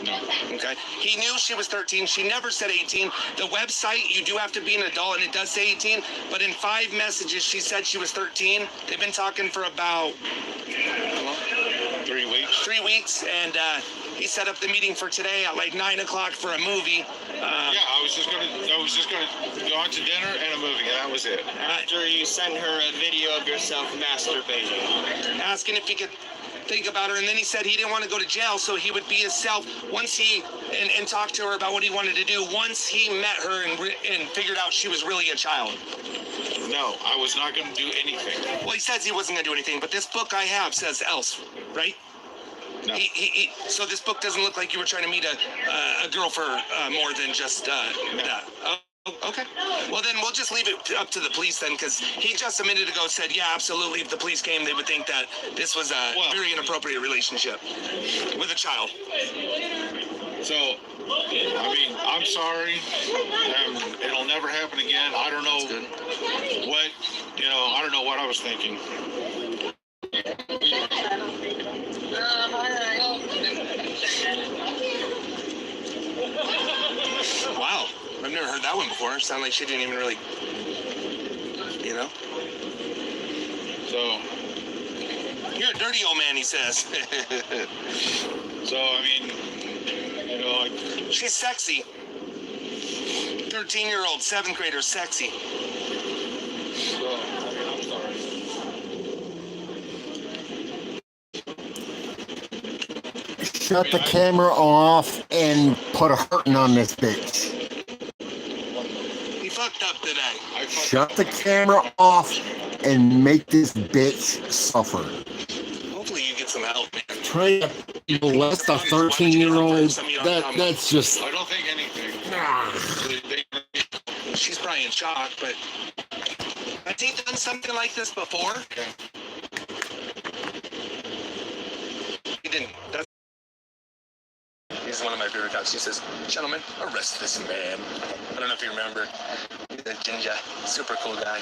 No. Okay. He knew she was 13. She never said 18. The website, you do have to be an adult, and it does say 18. But in 5 messages, she said she was 13. They've been talking for about 3 weeks. 3 weeks, and he set up the meeting for today at like 9 o'clock for a movie. Yeah, I was just gonna go out to dinner and a movie, and that was it. After you sent her a video of yourself masturbating. Asking if he could think about her, and then he said he didn't want to go to jail, so he would be himself once he and talk to her about what he wanted to do once he met her and figured out she was really a child. No, I was not going to do anything. Well, he says he wasn't going to do anything, but this book I have says else, right? No. So this book doesn't look like you were trying to meet a girl for more than just that. Okay. Well, then we'll just leave it up to the police then, because he just a minute ago said, yeah, absolutely, if the police came, they would think that this was a very inappropriate relationship with a child. So, I mean, I'm sorry. It'll never happen again. I don't know what, I don't know what I was thinking. Wow. I've never heard that one before. Sounded like she didn't even really, So, you're a dirty old man, he says. so I mean, She's sexy. 13-year-old, 7th grader, sexy. So, I mean, I'm sorry. Shut the camera off and put a hurting on this bitch. He fucked up today. Shut the camera off and make this bitch suffer. Hopefully you get some help, man. Trying to molest a 13-year-old, that's just... I don't think anything. She's probably in shock, but has he done something like this before? Yeah. He didn't. He's one of my favorite cops. He says, gentlemen, arrest this man. I don't know if you remember. He's a ginger, super cool guy.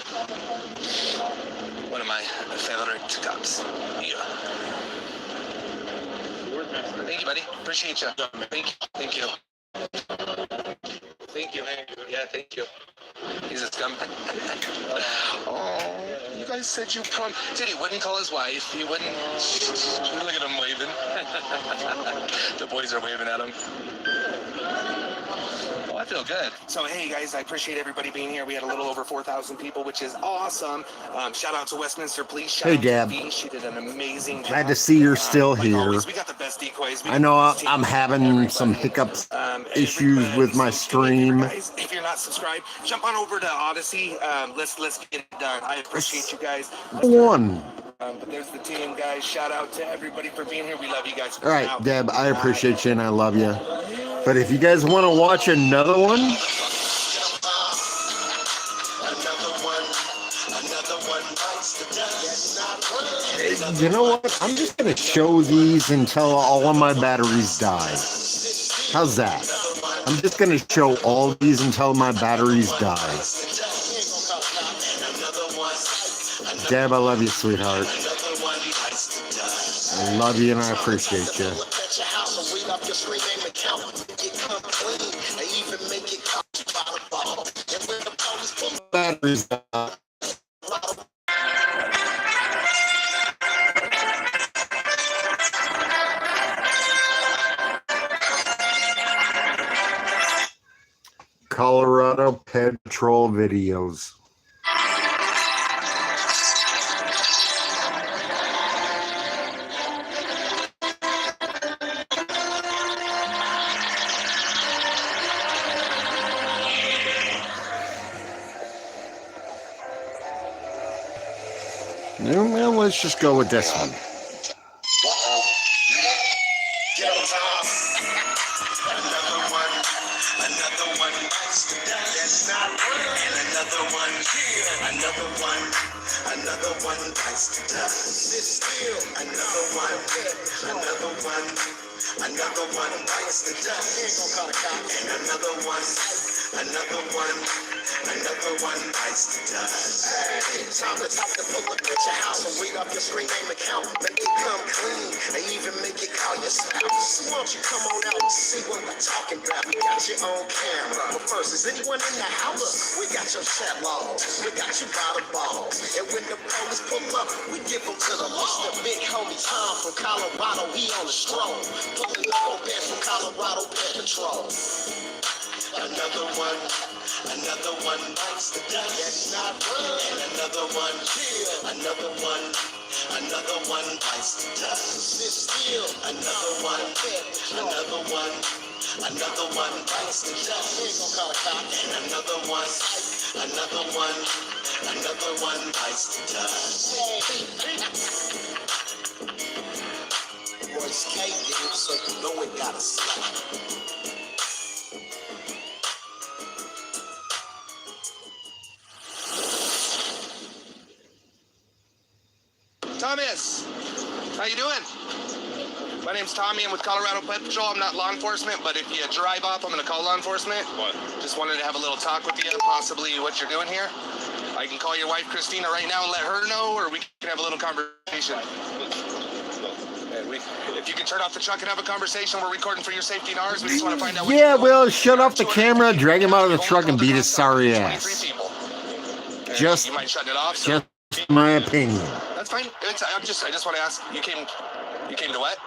One of my favorite cops. Yeah. Thank you, buddy. Appreciate you. Thank you. Thank you. Thank you. Yeah, thank you. He's a scumbag. Oh, you guys said you Dude, he wouldn't call his wife. He wouldn't. Look at him waving. The boys are waving at him. Oh, feel good. So, hey, guys, I appreciate everybody being here. We had a little over 4,000 people, which is awesome. Shout out to Westminster Police. Shout Hey, out Deb. to Dee. She did an amazing job. Glad to see you're still Like here. always, we got the best decoys. We I got know the best I'm team. having some hiccups, issues with my stream. Guys, if you're not subscribed, jump on over to Odyssey. Let's get it done. I appreciate you guys. One. But there's the team, guys. Shout out to everybody for being here. We love you guys. All right, Deb, I appreciate you and I love you. But if you guys want to watch another one, you know what? I'm just going to show these until all of my batteries die. How's that? I'm just going to show all these until my batteries die. Deb, I love you, sweetheart. I love you and I appreciate you. Batteries die. Colorado Ped Patrol videos. Well, let's just go with this one. Time to talk to pull up at your house and read off your screen name account. Make it come clean and even make it call your spouse. So why don't you come on out and see what we're talking about? We got your own camera. But first, is anyone in the house? We got your chat logs. We got you by the balls. And when the police pull up, we give them to the law. The big homie Tom from Colorado, he on the stroll. Pulling up on bands from Colorado Ped Patrol. Another one bites the dust. That's not good. And another one bites the dust. Sit still. Another one bites the dust. We ain't gonna call a cop. And another one bites the dust. Royce K did it, so you know it gotta slap. Thomas, how you doing? My name's Tommy. I'm with Colorado Ped Patrol. I'm not law enforcement, but if you drive off, I'm going to call law enforcement. What? Just wanted to have a little talk with you, possibly what you're doing here. I can call your wife, Christina, right now and let her know, or we can have a little conversation. If you can turn off the truck and have a conversation, we're recording for your safety and ours. We just want to find out what Yeah, you're doing. well, shut off the camera, drag him out of the truck, and beat his sorry 23 ass. people. Just- you might shut it off. So Just my opinion. that's fine. I just want to ask. You came to what?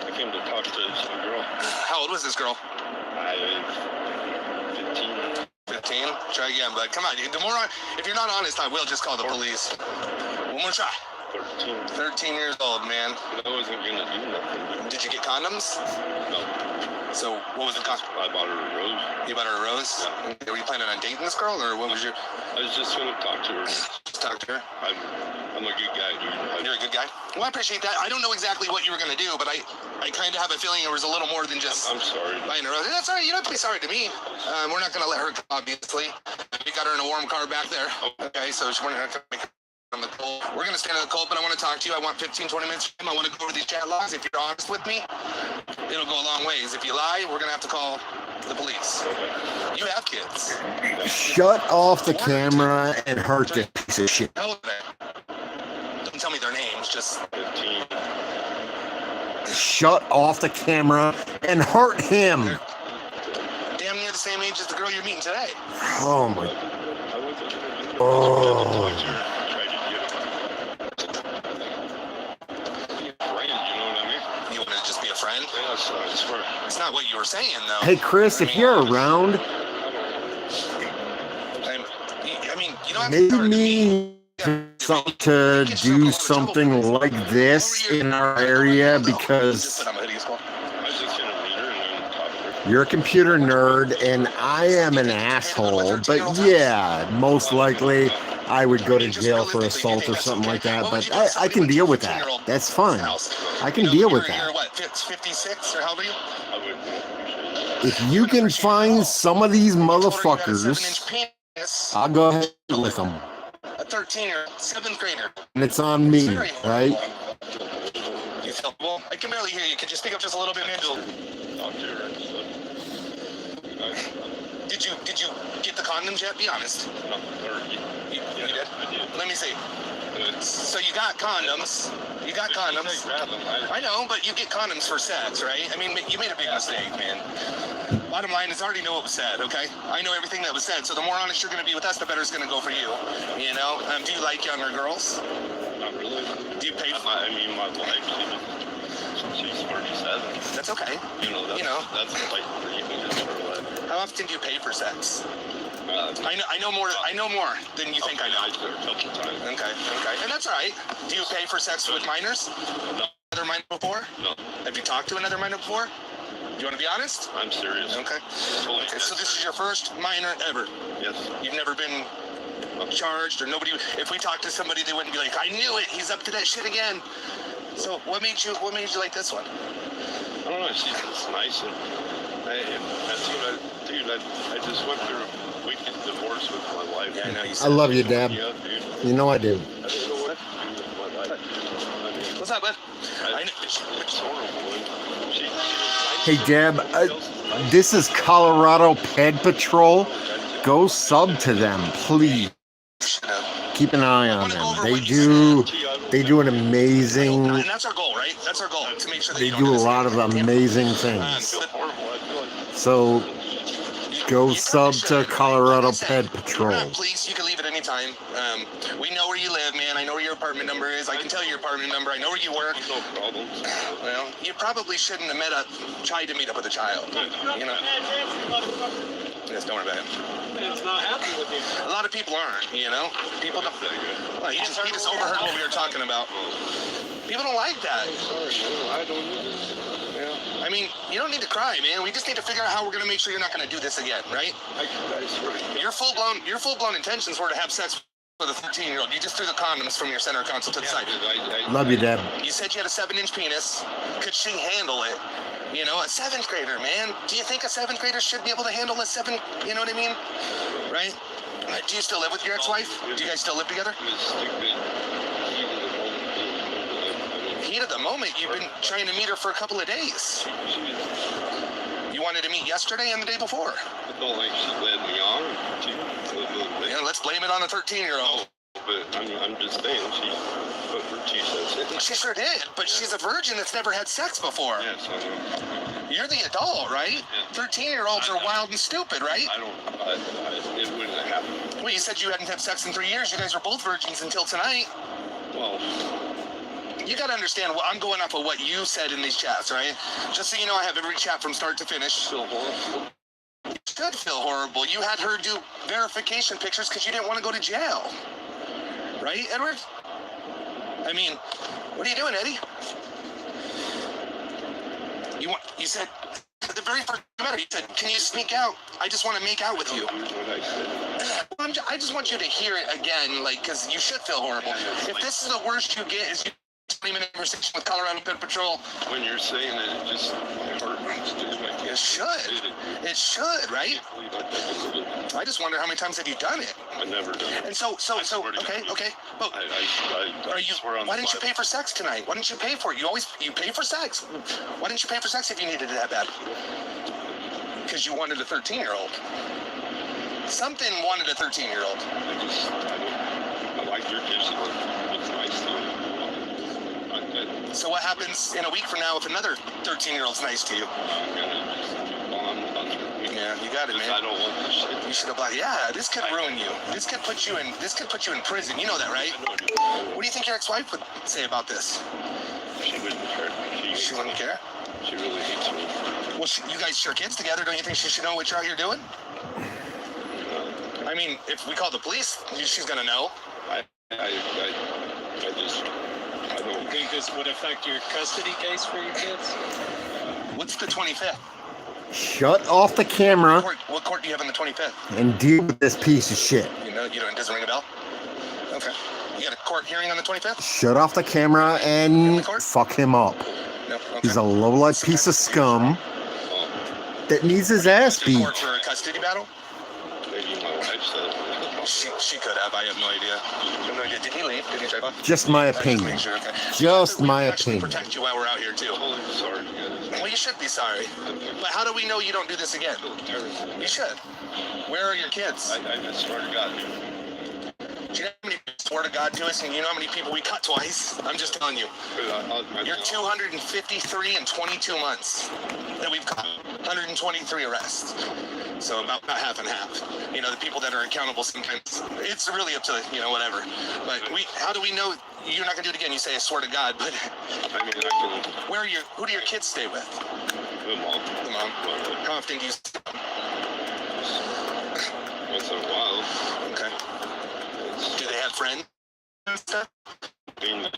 I came to talk to this girl. How old was this girl? I was 15. 15? Try again, but come on. If you're not honest, I will just call the police. One more try. 13. 13 years old, man. I wasn't gonna do nothing. Did you get condoms? No. So what was the cost? I bought her a rose. You bought her a rose? Yeah. Were you planning on dating this girl, or what was your... I was just gonna talk to her. Just talk to her? I'm a good guy, dude. You're a good guy? Well, I appreciate that. I don't know exactly what you were going to do, but I kind of have a feeling it was a little more than just... I'm sorry. buying a rose. That's all right. You don't have to be sorry to me. We're not going to let her come, obviously. We got her in a warm car back there. Okay, so we're not going to make her on the cold. We're going to stand in the cold, but I want to talk to you. I want 15, 20 minutes. I want to go over these chat logs. If you're honest with me, it'll go a long ways. If you lie, we're going to have to call the police. You have kids. Shut off the camera and hurt this piece of shit. How old are they? Don't tell me their names, just... 15. Shut off the camera and hurt him. Damn near the same age as the girl you're meeting today. Oh my. I wasn't gonna Oh. talk to her. You want to just be a friend? Yes, I swear. It's not what you were saying, though. Hey, Chris, if you're around, have maybe to me to do something like this in our area because I was just gonna meet her and then talk to her. you're a computer nerd and I am an asshole. But yeah, most likely I would go to jail for assault or something like that. But I can deal with that. That's fine. I can deal with that. You're what, 56 or how old are you? I would. If you can find some of these You told her you had a motherfuckers, 7-inch penis. I'll go ahead with them. A 13-year-old, 7th grader. And it's on me, right? You feel, well, I can barely hear you. Could you speak up just a little bit, man? Talk to her. Did you get the condoms yet? Be honest. You did? I did. Let me see. But So you got condoms. You got condoms. I grab them. I know, but you get condoms for sex, right? I mean, you made a big mistake, man. Bottom line is, I already know what was said, okay? I know everything that was said, so the more honest you're going to be with us, the better it's going to go for you. You know? Do you like younger girls? Not really. Do you pay for I mean, my wife, she's 37. That's okay. That's like you can just for what. How often do you pay for sex? I know more than you think I know. A couple times. Okay, and that's all right. Do you pay for sex with minors? No. Another minor before? No. Have you talked to another minor before? You want to be honest? I'm serious. Okay. Totally Okay, so this is your first minor ever. Yes. You've never been charged, or nobody. If we talked to somebody, they wouldn't be like, "I knew it. He's up to that shit again." So what made you like this one? I don't know. She's just nice, and that's what I just went through a wicked divorce with my wife. Yeah, I know you I said. love you, Deb. Yeah, dude. You know I do. I don't know what to do with my life. I mean, What's up, bud? it's horrible. And she Hey, Deb, this is Colorado Ped Patrol. Go sub to them, please. Keep an eye on them. They do an amazing. And that's our goal, right? That's our goal, to make sure that They you don't do a this. lot of amazing things. horrible. I feel like So go You sub probably to should. Colorado Like I said, Ped Patrol. Please, you can leave at any time. We know where you live, man. I know where your apartment number is. I can tell you your apartment number. I know where you work. no problems. Well, you probably shouldn't have tried to meet up with a child. You know? Yes, don't worry about it. It's not happy with you. A lot of people aren't, you know? People don't. Well, he just overheard what we were talking about. People don't like that. I don't need this. I mean, you don't need to cry, man. We just need to figure out how we're going to make sure you're not going to do this again, right? I swear to God. Your full-blown intentions were to have sex with a 13-year-old. You just threw the condoms from your center console to the side. Love you, Deb. You said you had a 7-inch penis. Could she handle it? You know, a 7th grader, man. Do you think a 7th grader should be able to handle a 7? You know what I mean? Right? Do you still live with your ex-wife? Do you guys still live together? Heat of the moment. You've been trying to meet her for a couple of days. You wanted to meet yesterday and the day before. I felt like she led me on. Yeah, let's blame it on the 13-year-old. But I'm just saying, she put her 2 cents in. She sure did, but she's a virgin that's never had sex before. Yes, I know. You're the adult, right? 13-year-olds are wild and stupid, right? It wouldn't have happened. Well, you said you hadn't had sex in 3 years. You guys were both virgins until tonight. Well, You gotta understand, I'm going off of what you said in these chats, right? Just so you know, I have every chat from start to finish. feel horrible. You should feel horrible. You had her do verification pictures because you didn't want to go to jail. Right, Edward? I mean, what are you doing, Eddie? You said, the very first matter, you said, can you speak out? I just want to make out with you. What I said. I just want you to hear it again, like, because you should feel horrible. If this is the worst you get, is you 20-minute conversation with Colorado Ped Patrol. When you're saying it, it just hurts. It should. It should, right? I just wonder how many times have you done it? I've never done it. And so, okay. But why didn't you pay for sex tonight? Why didn't you pay for it? You pay for sex. Why didn't you pay for sex if you needed it that bad? Because you wanted a 13-year-old. Something wanted a 13-year-old. I like your discipline. It's nice to you. So what happens in a week from now if another 13-year-old's nice to you? I'm gonna just bond. Yeah, you got it, man. I don't want this shit. You should have lied. Yeah, this could ruin you. This could put you in prison. You know that, right? What do you think your ex-wife would say about this? She wouldn't care. She wouldn't care? She really hates me. Well, you guys share kids together. Don't you think she should know what you're out here doing? I mean, if we call the police, she's gonna know. I don't You think this would affect your custody case for your kids? What's the 25th? Shut off the camera What court do you have on the 25th? and deal with this piece of shit. You know, it doesn't ring a bell? Okay. You got a court hearing on the 25th? Shut off the camera and fuck him up. No. Okay. He's a low-life piece of scum that needs his ass Is it beat. court for a custody battle? maybe my wife said. She could have. I have no idea. I have no idea. Did he leave? Did he drive off? Just my Just opinion. make sure, okay. Just We my can actually opinion. protect you while we're out here too. Oh, I'm sorry, guys. Well, you should be sorry. But how do we know you don't do this again? You should. Where are your kids? I swear to God. Do you know how many people swear to God to us, and you know how many people we cut twice? I'm just telling you. You're 253 in 22 months that we've caught. 123 arrests. So about half and half. You know, the people that are accountable sometimes, it's really up to, whatever. But how do we know you're not going to do it again? You say, I swear to God, but I mean, I can. who do your kids stay with? The mom. The mom. How often do you see them? Once in a while. Okay. Do they have friends and stuff? I mean,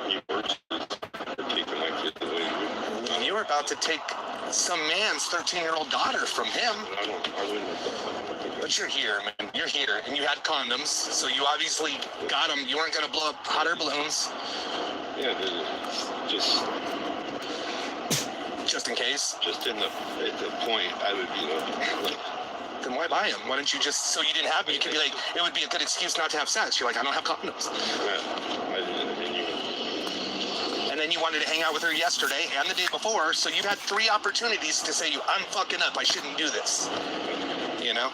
he works for taking my kids away. You were about to take some man's 13-year-old daughter from him. I wouldn't. But you're here, man. You're here, and you had condoms, so you obviously got them. You weren't going to blow up hot air balloons. Yeah, Just in case. just at the point, I would be like, Then why buy them? Why don't you just, so you didn't have them, you could be like, it would be a good excuse not to have sex. You're like, I don't have condoms. I didn't even. And then you wanted to hang out with her yesterday and the day before, so you've had 3 opportunities to say, I'm fucking up, I shouldn't do this. You know?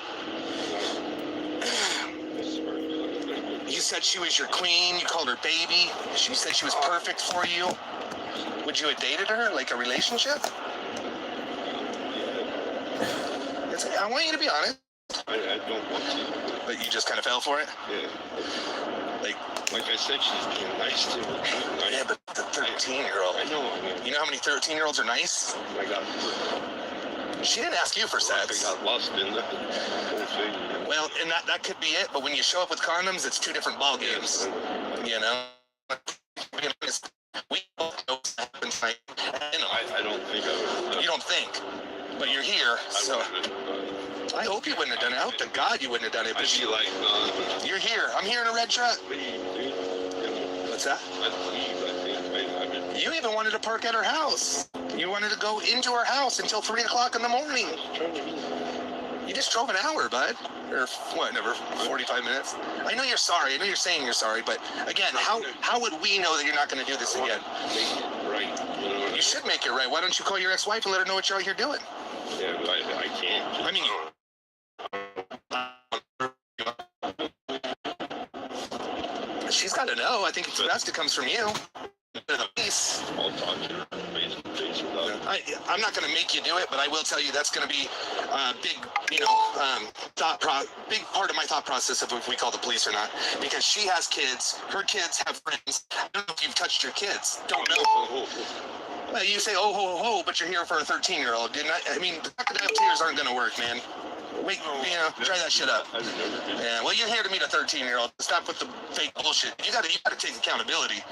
You said she was your queen, you called her baby, she said she was perfect for you. Would you have dated her, like a relationship? I want you to be honest. I don't want to. But you just kind of fell for it? Yeah. Like I said, she's being nice to me. Yeah, but the 13-year-old. I know. I mean, You know how many 13-year-olds are nice? I got. She didn't ask you for I sex. got lost in the whole thing. Well, and that could be it, but when you show up with condoms, it's 2 different ball games. You know? We both know what happens tonight. I don't think I would. You don't think, but you're here, so I hope you wouldn't have done it. I hope to God you wouldn't have done it, I'd but be like, you're here. I'm here in a red truck. leave, dude. What's that? I'd leave, I think. I mean, You even wanted to park at her house. You wanted to go into her house until 3 o'clock in the morning. You just drove an hour, bud. Or whatever, 45 minutes. I know you're sorry. I know you're saying you're sorry, but again, how would we know that you're not going to do this again? make it right. You should make it right. Why don't you call your ex-wife and let her know what you're out here doing? Yeah, but I can't. I mean, she's got to know. I think it's best it comes from you. The police. I'll talk to her face to face without. I'm not going to make you do it, but I will tell you that's going to be a big, big part of my thought process of if we call the police or not. Because she has kids, her kids have friends. I don't know if you've touched your kids. Don't know. Well, you say, oh, ho, ho, ho, but you're here for a 13-year-old. I mean, the crocodile tears aren't going to work, man. Wait, try that shit up. I've never been. Yeah, well, you're here to meet a 13-year-old. Stop with the fake bullshit. You gotta take accountability.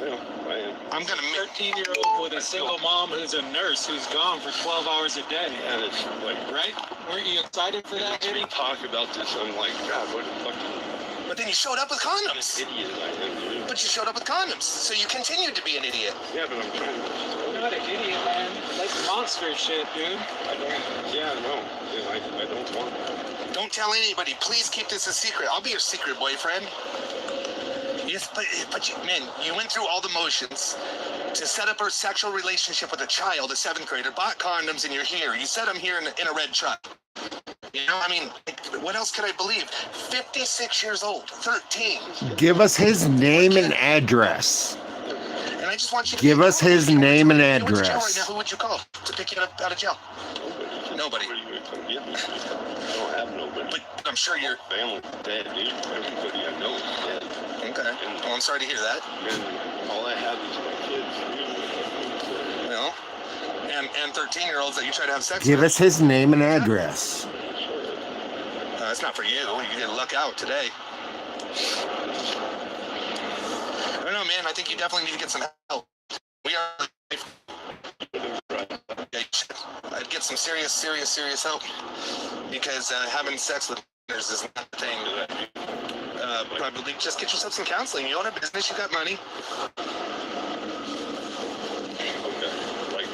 Well, I am. I'm gonna 13-year-old with a single mom who's a nurse who's gone for 12 hours a day. And it's like, Right? Weren't you excited for that, we Eddie? talk about this. I'm like, God, what a fucking But then you showed up with condoms. idiot I am, dude. But you showed up with condoms, so you continued to be an idiot. Yeah, but I'm trying to. You're not an idiot, man. That's monster shit, dude. I don't. Yeah, no. I don't want. Don't tell anybody. Please keep this a secret. I'll be your secret boyfriend. Yes, but man, you went through all the motions to set up a sexual relationship with a child, a 7th grader, bought condoms, and you're here. You said I'm here in a red truck. You know, I mean, what else could I believe? 56 years old, 13. Give us his name and address. And I just want you to Give us his name and If you went to jail address. Right now, who would you call to pick you out of jail? Nobody. Where are you going to come get me? I don't have nobody. But I'm sure you're. Family, dad, dude. Everybody I know is dead. Okay. Well, I'm sorry to hear that. And all I have is my kids. You know, and 13-year-olds that you try to have sex Give with. us his name and address. It's not for you. You can luck out today. I don't know, man. I think you definitely need to get some help. We are. I'd get some serious help because having sex with minors is not the thing. Probably just get yourself some counseling. You own a business. You got money. Okay. Like,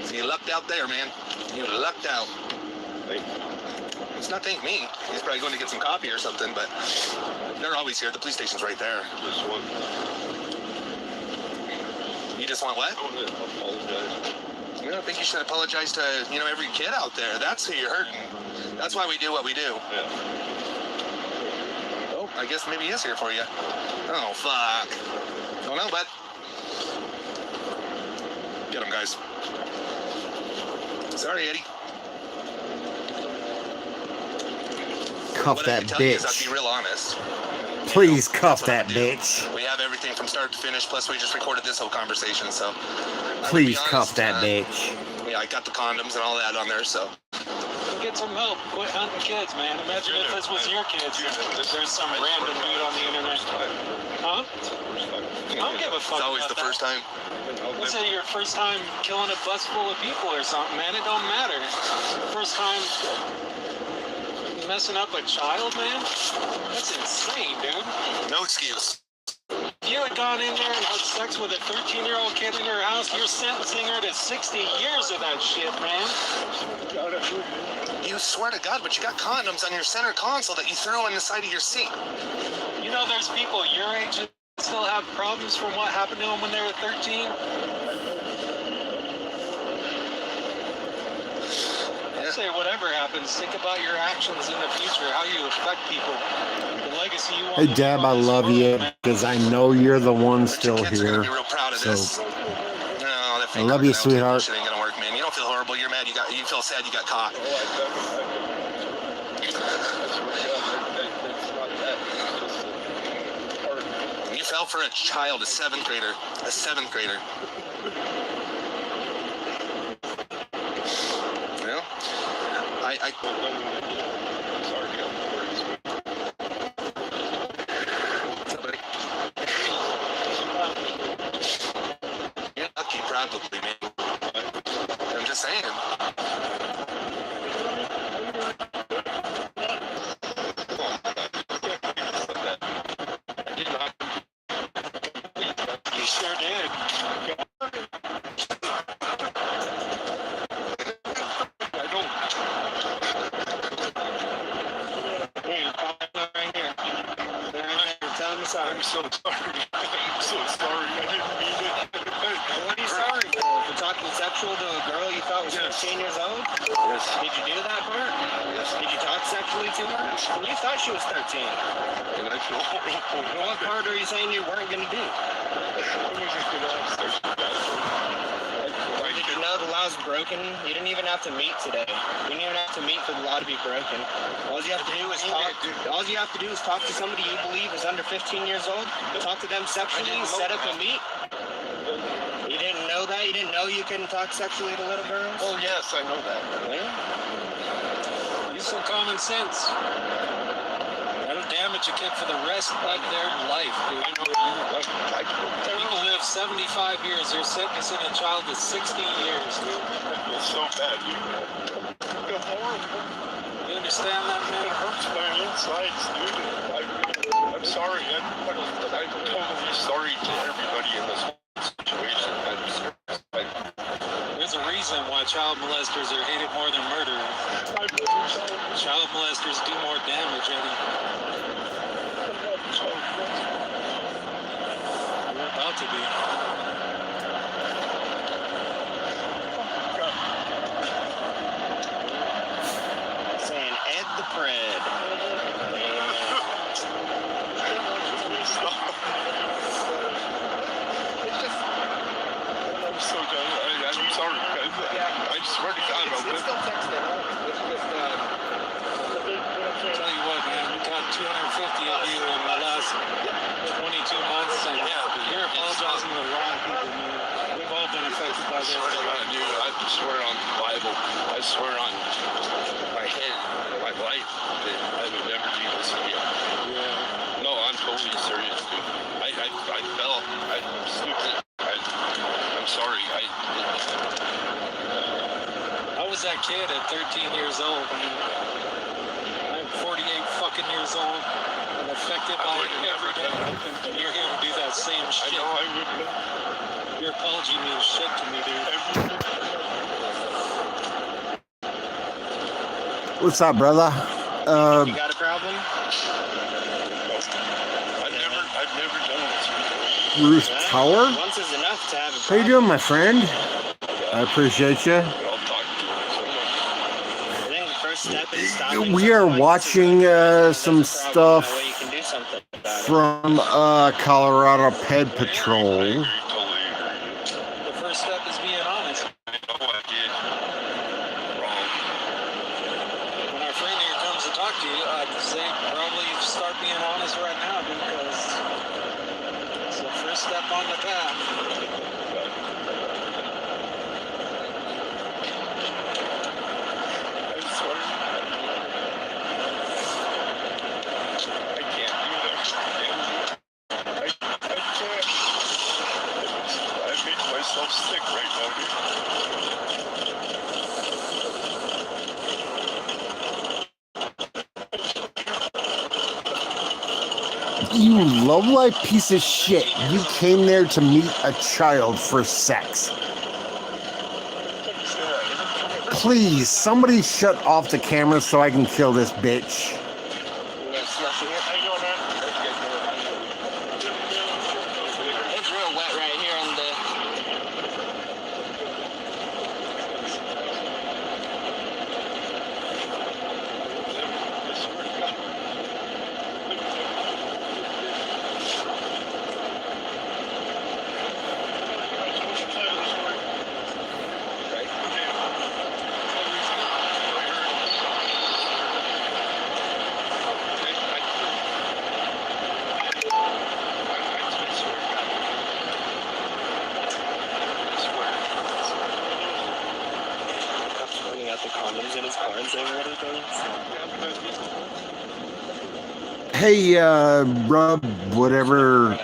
So you lucked out there, man. You lucked out. thank you. It's not thank me. He's probably going to get some coffee or something, but they're always here. The police station's right there. Just want, You just want what? I want to apologize. I don't think you should apologize to, every kid out there. That's who you're hurting. That's why we do what we do. Yeah. Oh, I guess maybe he is here for you. Oh, fuck. Oh, no, bud. Get him, guys. Sorry, Eddie. Cuff What I that can tell you is I'd bitch. be real honest. Please cuff That's what that I do. bitch. We have everything from start to finish, plus we just recorded this whole conversation, so... Please to be cuff honest, that bitch. Yeah, I got the condoms and all that on there, so... Get some help. Quit hunting kids, man. Imagine if this was your kids. There's some random dude on the internet. Huh? I don't give a fuck. It's always about the first time. This is your first time killing a bus full of people or something, man. It don't matter. First time messing up a child, man. That's insane, dude. No excuse. If you had gone in there and had sex with a 13-year-old kid in your house, you're sentencing her to 60 years of that shit, man. You swear to God, but you got condoms on your center console that you threw in the side of your seat. You know there's people your age that still have problems from what happened to them when they were 13? I say whatever happens, think about your actions in the future, how you affect people, the legacy you want Hey to Deb, leave I on this love world, you man. because I know you're the one But your still kids are gonna here. be real proud of So this. No, that I love you, sweetheart. Shit ain't gonna work, man. You don't feel horrible. You're mad. You feel sad. You got caught. You fell for a child, a seventh grader. A seventh grader. Well, You're lucky, probably, man. I'm just saying. You sure did. I don't. Hey, right here. Tell me sorry. I'm so sorry. I'm so sorry. I didn't mean it. What are you sorry for? For talking sexual to a girl you thought was 15 years old? Yes. Did you do that part? Did you talk sexually to her? You thought she was 13. And I feel horrible. What part are you saying you weren't going to do? Or did you know the law's broken? You didn't even have to meet today. You didn't even have to meet for the law to be broken. All you have to do is talk. All you have to do is talk to somebody you believe is under 15 years old. Talk to them sexually. Set up a meet. You didn't know that? You didn't know you couldn't talk sexually to little girls? Oh, yes, I know that. Use some common sense. That'll damage a kid for the rest of their life, dude. People live 75 years. You're sentencing a child to 60 years, dude. I feel so bad. I feel horrible. You understand that, It man? hurts my insides, dude. I'm sorry. I'm totally sorry to everybody in this situation. There's a reason why child molesters are hated more than murderers. Child molesters do more damage, Eddie. You're about to be. Saying Ed the Pred. I'm so done. I'm sorry, guys. I swear to God, I'll It's still texting. Tell you what, man, we got 250 of you in the last 22 months, and you're apologizing to the wrong people, man. We've all been affected by I this. swear to God, dude. I swear on the Bible. I swear on my head. My my life that I would never do this again. Yeah. No, I'm totally serious, dude. I fell. I'm stupid. I'm sorry. I was that kid at 13 years old. I'm 48 fucking years old and affected by it every day. And you're here to do that same I shit. know I would never. Your apology means shit to me, dude. What's up, brother? You got a problem? I've never done this before. Ruth Tower? Once is enough to have a How you problem. doing, my friend? I appreciate you. I'll talk to you. I think the first step is stopping We are someone watching to some there's a problem. That way you stuff can do something about it. from Colorado Ped Patrol. Totally agree. The first step is being honest. I know I did wrong. When our friend here comes to talk to you, I'd say probably start being honest right now because it's the first step on the path. I swear. I can't do that. I can't. I made myself sick right now, dude. You low-life piece of shit. You came there to meet a child for sex. Please, somebody shut off the camera so I can kill this bitch. It's real wet right here on the... Putting out the condoms in his car and saying what he thinks. Hey, Rub, whatever.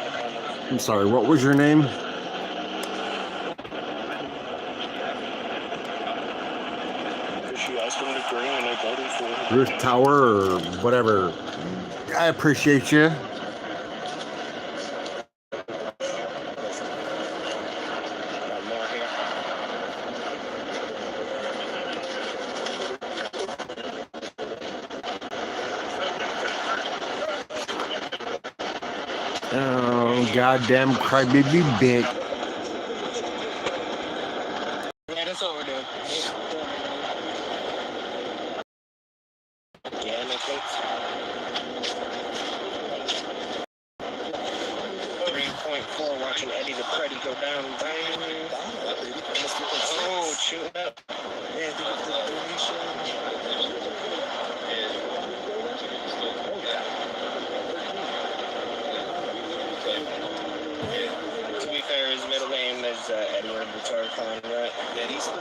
I'm sorry, what was your name? She asked him to bring and I voted for him. Ruth Tower or whatever. I appreciate you. Got more here. Oh, goddamn crybaby bitch. Yeah, that's what we're doing. Yeah, no thanks. 3.4, watching Eddie the Pretty go down. Bang. Oh, shooting up. Yeah, to be fair, his middle name is Eddie Retard Khan, right? Eddie's the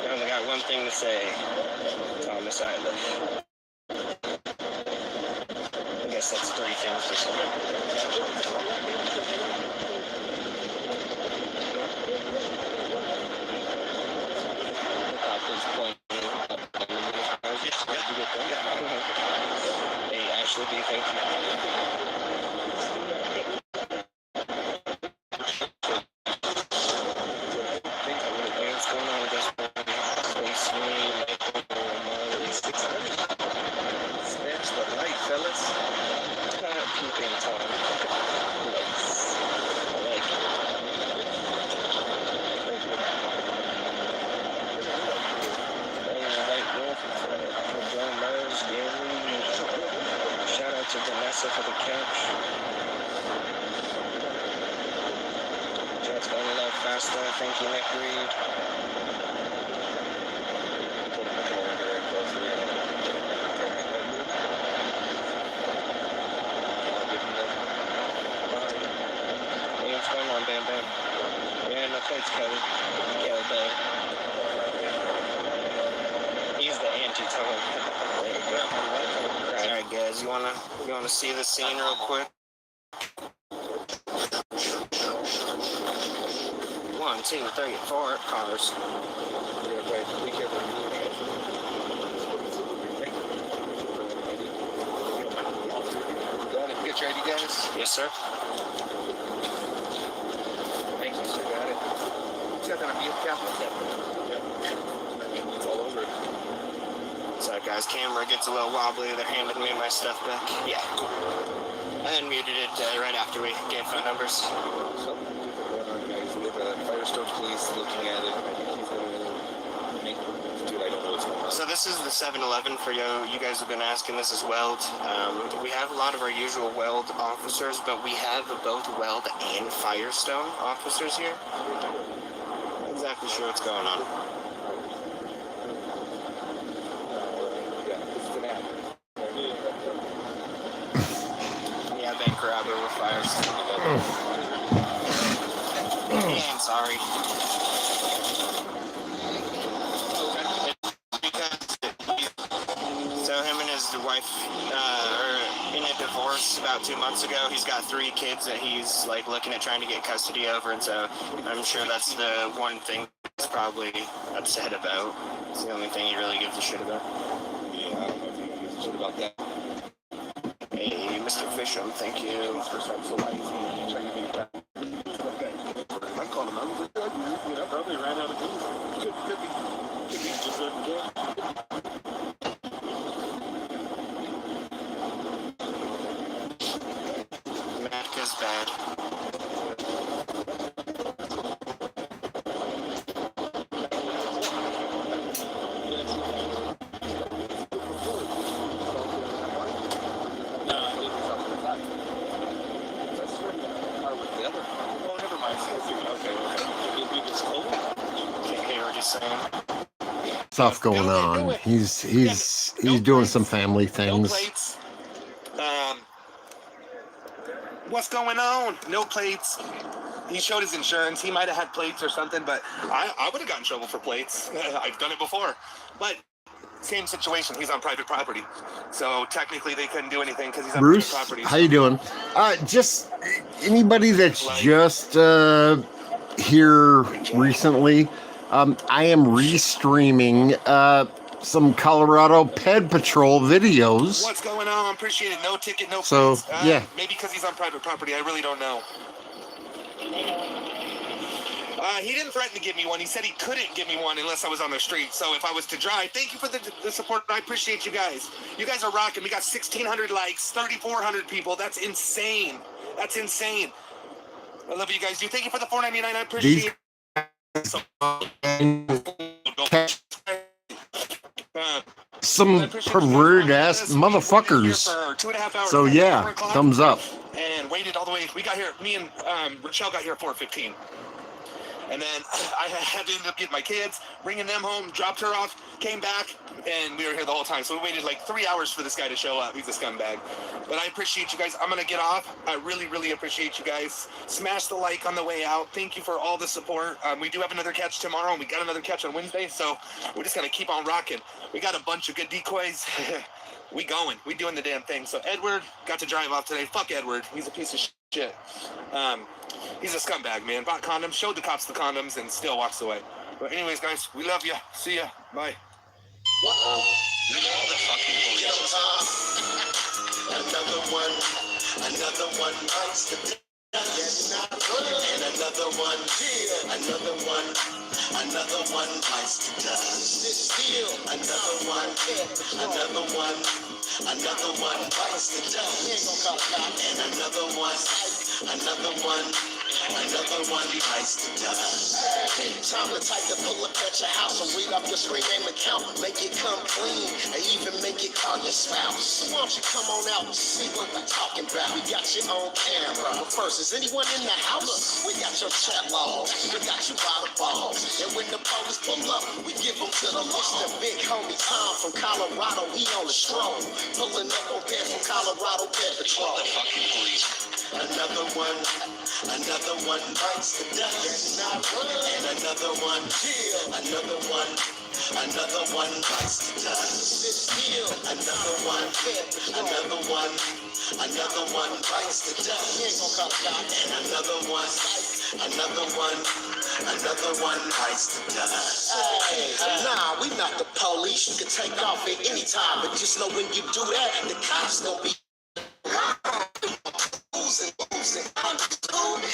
I only got one thing to say, Thomas Island. I guess that's three things to say. Hey, Ashley, do you think? What's going on with this one? Space Marine, Marley, 600. That's the light, fellas. Keeping time. I like Shout out to Vanessa for the catch. Jets going a little faster. Thank you, Nick Reed. Hey, what's going on, Bam Bam? Yeah, nothing Plates covered. Yeah, but he's the anti-tone. All right, guys, you wanna see the scene real quick? 1, 2, 3, 4 cars. Be careful. Got it. Get your ID, guys. Yes, sir. Thank you, sir. Got it. You got that on mute, Cap? Yep. It's all over. Sorry, guys. Camera gets a little wobbly. They're handing me my stuff back. Yeah. I unmuted it right after we gave phone numbers. Something going on, guys. We have Firestone Police looking at it. I think he's gonna make. Dude, I don't know what's going on. So this is the 7-Eleven for you. You guys have been asking this as Weld. We have a lot of our usual Weld officers, but we have both Weld and Firestone officers here. Not exactly sure what's going on. Yeah, this is gonna happen. Yeah, bank robber with Firestone. I'm sorry. So him and his wife are in a divorce about 2 months ago. He's got 3 kids that he's like looking at trying to get custody over, and so I'm sure that's the one thing he's probably upset about. It's the only thing he really gives a shit about. Yeah, I don't know if he gives a shit about that. Hey, Mr. Fisham, thank you. First time, so why is he trying to get it back? I'm calling him. You know, probably ran out of food. Could be just a game. America's bad. Oh, never mind. Okay. Can't hear what he's saying. Stuff going on. He's doing some family No things. plates. What's going on? No plates. He showed his insurance. He might have had plates or something, but I would have gotten in trouble for plates. I've done it before. But same situation. He's on private property. So technically they couldn't do anything because he's on Bruce, private property. how you doing? Just anybody that's just here recently, I am restreaming some Colorado Ped Patrol videos. What's going on? Appreciate it. No ticket, no So, plates. yeah. Maybe because he's on private property. I really don't know. He didn't threaten to give me one. He said he couldn't give me one unless I was on the street. So if I was to drive, thank you for the support. I appreciate you guys. You guys are rocking. We got 1,600 likes, 3,400 people. That's insane. That's insane. I love you guys. Thank you for the $4.99. I appreciate Some perverted ass motherfuckers. So yeah, thumbs up. And waited all the way. We got here. Me and Rochelle got here at 4:15. And then I had to end up getting my kids, bringing them home, dropped her off, came back, and we were here the whole time. So we waited like 3 hours for this guy to show up. He's a scumbag. But I appreciate you guys. I'm going to get off. I really, really appreciate you guys. Smash the like on the way out. Thank you for all the support. We do have another catch tomorrow, and we got another catch on Wednesday. So we're just going to keep on rocking. We got a bunch of good decoys. We going. We doing the damn thing. So Edward got to drive off today. Fuck Edward. He's a piece of shit. He's a scumbag, man. Bought condoms, showed the cops the condoms, and still walks away. But anyways, guys, we love you. See ya. Bye. Another one bites the dust. And another one bites the dust. Another one bites the dust. And another one bites the dust. Time the type to pull up at your house and read off your screen name account, make it come clean, and even make it call your spouse. Why don't you come on out and see what we're talking about? We got you on camera. But first, is anyone in the house? We got your chat log. We got you by the balls. And when the police pull up, we give them to the Mr. Big Homie Tom from Colorado. He on the stroll, pulling up on Ped from Colorado Ped Patrol. Another one bites the dust. And another one, another one bites the dust. Another one bites the dust. And another one bites the dust. Nah, we not the police. You can take off at any time, but just know when you do that, the cops gonna be losing.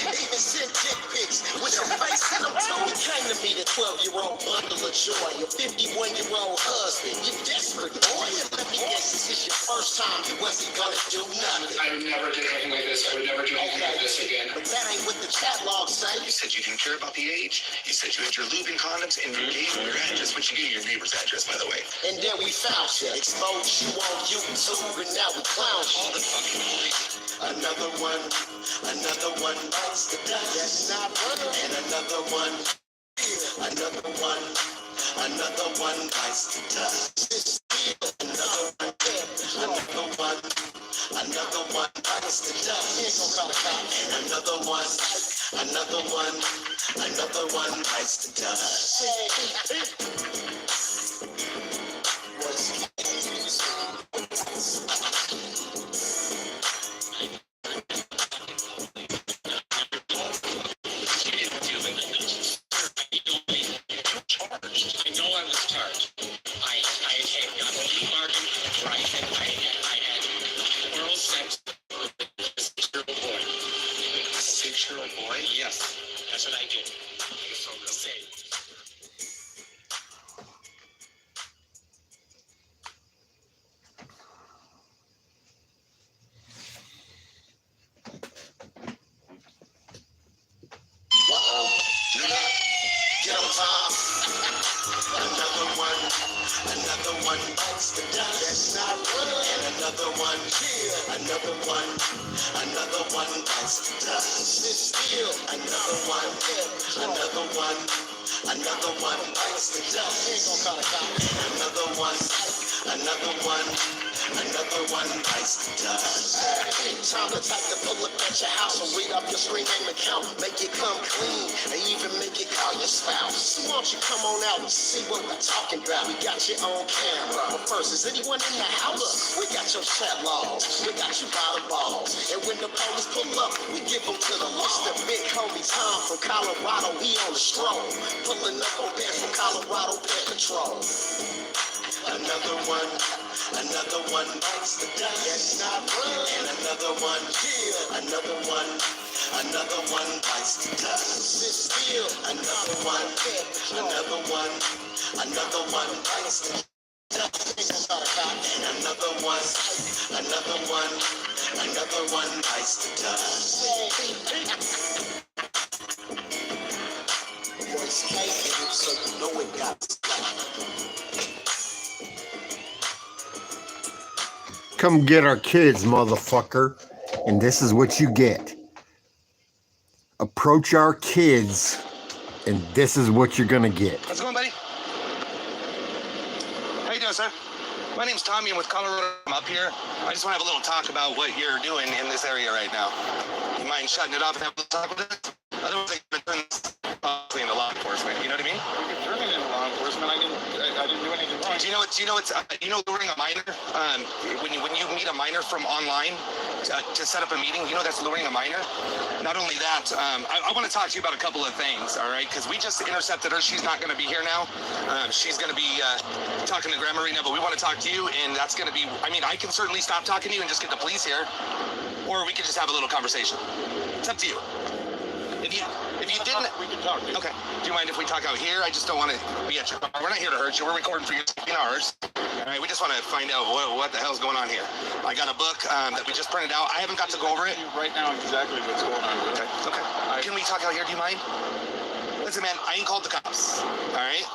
Even send dick pics with your face in them too. You came to me, the 12-year-old bundle of joy, your 51-year-old husband. You desperate boy. Let me guess, this is your first time. You wasn't gonna do nothing. I would never do anything like this. I would never do anything like this again. But that ain't what the chat log say. You said you didn't care about the age. You said you had your lube and condoms, and you gave me your address, but you gave your neighbor's address, by the way. And then we found you, exposed you on YouTube, and now we clown you. All the fucking police. Another one bites the dust. That's not running. And another one bites the dust. Another one bites the dust. And another one bites the dust. I know I was charged. I had got a plea bargain where I had oral sex with a 6-year-old boy. A 6-year-old boy? Yes, that's what I did. So they'll say. Get 'em, Tom. Another one bites the dust. That's not running. And another one bites the dust. Still, another one bites the dust. And another one bites the dust. Time to type the pull up at your house and read up your screen name account. Make it come clean and even make it call your spouse. Why don't you come on out and see what we're talking about? We got you on camera. But first, is anyone in the house? Look, we got your chat logs. We got you by the balls. And when the police pull up, we give them to the list. The big homie Tom from Colorado, he on the stroll. Pulling up on bed from Colorado Pet Patrol. Another one bites the dust. That's not running. And another one bites the dust. Still, another one bites the dust. And another one bites the dust. Voice came, so you know it got stuck. Come get our kids, motherfucker. And this is what you get. Approach our kids, and this is what you're gonna get. How's it going, buddy? How you doing, sir? My name's Tommy. I'm with Colorado. I'm up here. I just want to have a little talk about what you're doing in this area right now. You mind shutting it off and having a little talk with us? Otherwise, I can turn this into law enforcement. You know what I mean? You can turn it into law enforcement. I didn't do anything wrong. Do you know luring a minor? When you meet a minor from online to set up a meeting, you know that's luring a minor. Not only that, I want to talk to you about a couple of things, all right? Because we just intercepted her. She's not going to be here now. She's going to be talking to Grandma right now, but we want to talk to you, and that's going to be. I mean, I can certainly stop talking to you and just get the police here, or we could just have a little conversation. It's up to you. If you didn't, we can talk. Dude. Okay. Do you mind if we talk out here? I just don't want to be at your car. We're not here to hurt you. We're recording for you in ours. All right. We just want to find out what the hell's going on here. I got a book that we just printed out. I haven't got to go over it. Right now, exactly what's going on. Okay. Can we talk out here? Do you mind? Listen, man, I ain't called the cops. All right.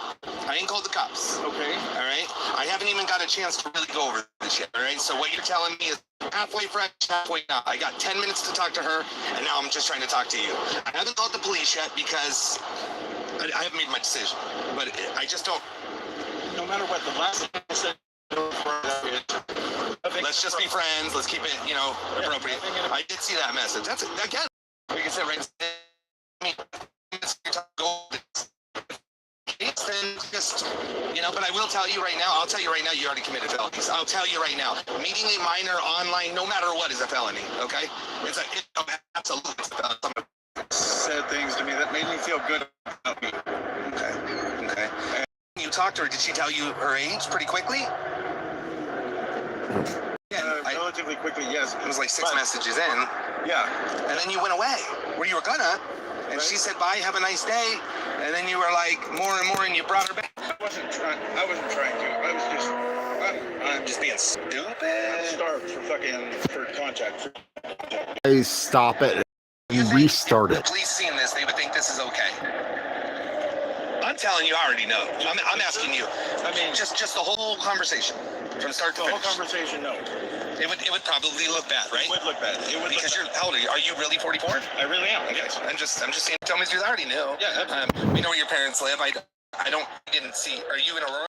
I ain't called the cops. Okay. All right. I haven't even got a chance to really go over this yet. All right. So what you're telling me is halfway fresh, halfway not. I got 10 minutes to talk to her, and now I'm just trying to talk to you. I haven't called the police yet because I haven't made my decision. But I just don't. No matter what, the last thing I said Let's just be friends. Let's keep it, appropriate. I did see that message. That's it. Again, we can sit right and say, I mean, it's your time to go. Then just, but I will tell you right now, I'll tell you right now, you already committed felonies. I'll tell you right now, meeting a minor online, no matter what, is a felony, okay? Absolutely. Said things to me that made me feel good about me. Okay. You talked to her, did she tell you her age pretty quickly? Relatively quickly, yes. It was like 6 messages in. Yeah. And then you went away, where you were gonna, and Right. she said, bye, have a nice day. And then you were like, more and more, and you brought her back. I wasn't trying to. I was just. I'm Just being stupid. starved for contact. Hey, stop it. You restart The it. police seeing this, they would think this is okay. I'm telling you, I already know. I'm asking you. I mean, Just the whole conversation, from start to the whole finish. conversation, no. It would probably look bad, right? It would look bad. It would Because look you're, how old are you? Are you really 44? bad. I really am. Okay, Yes. I'm just saying. Tell me the truth. I already knew. Yeah, absolutely. We know where your parents live. I didn't see. Are you in Aurora?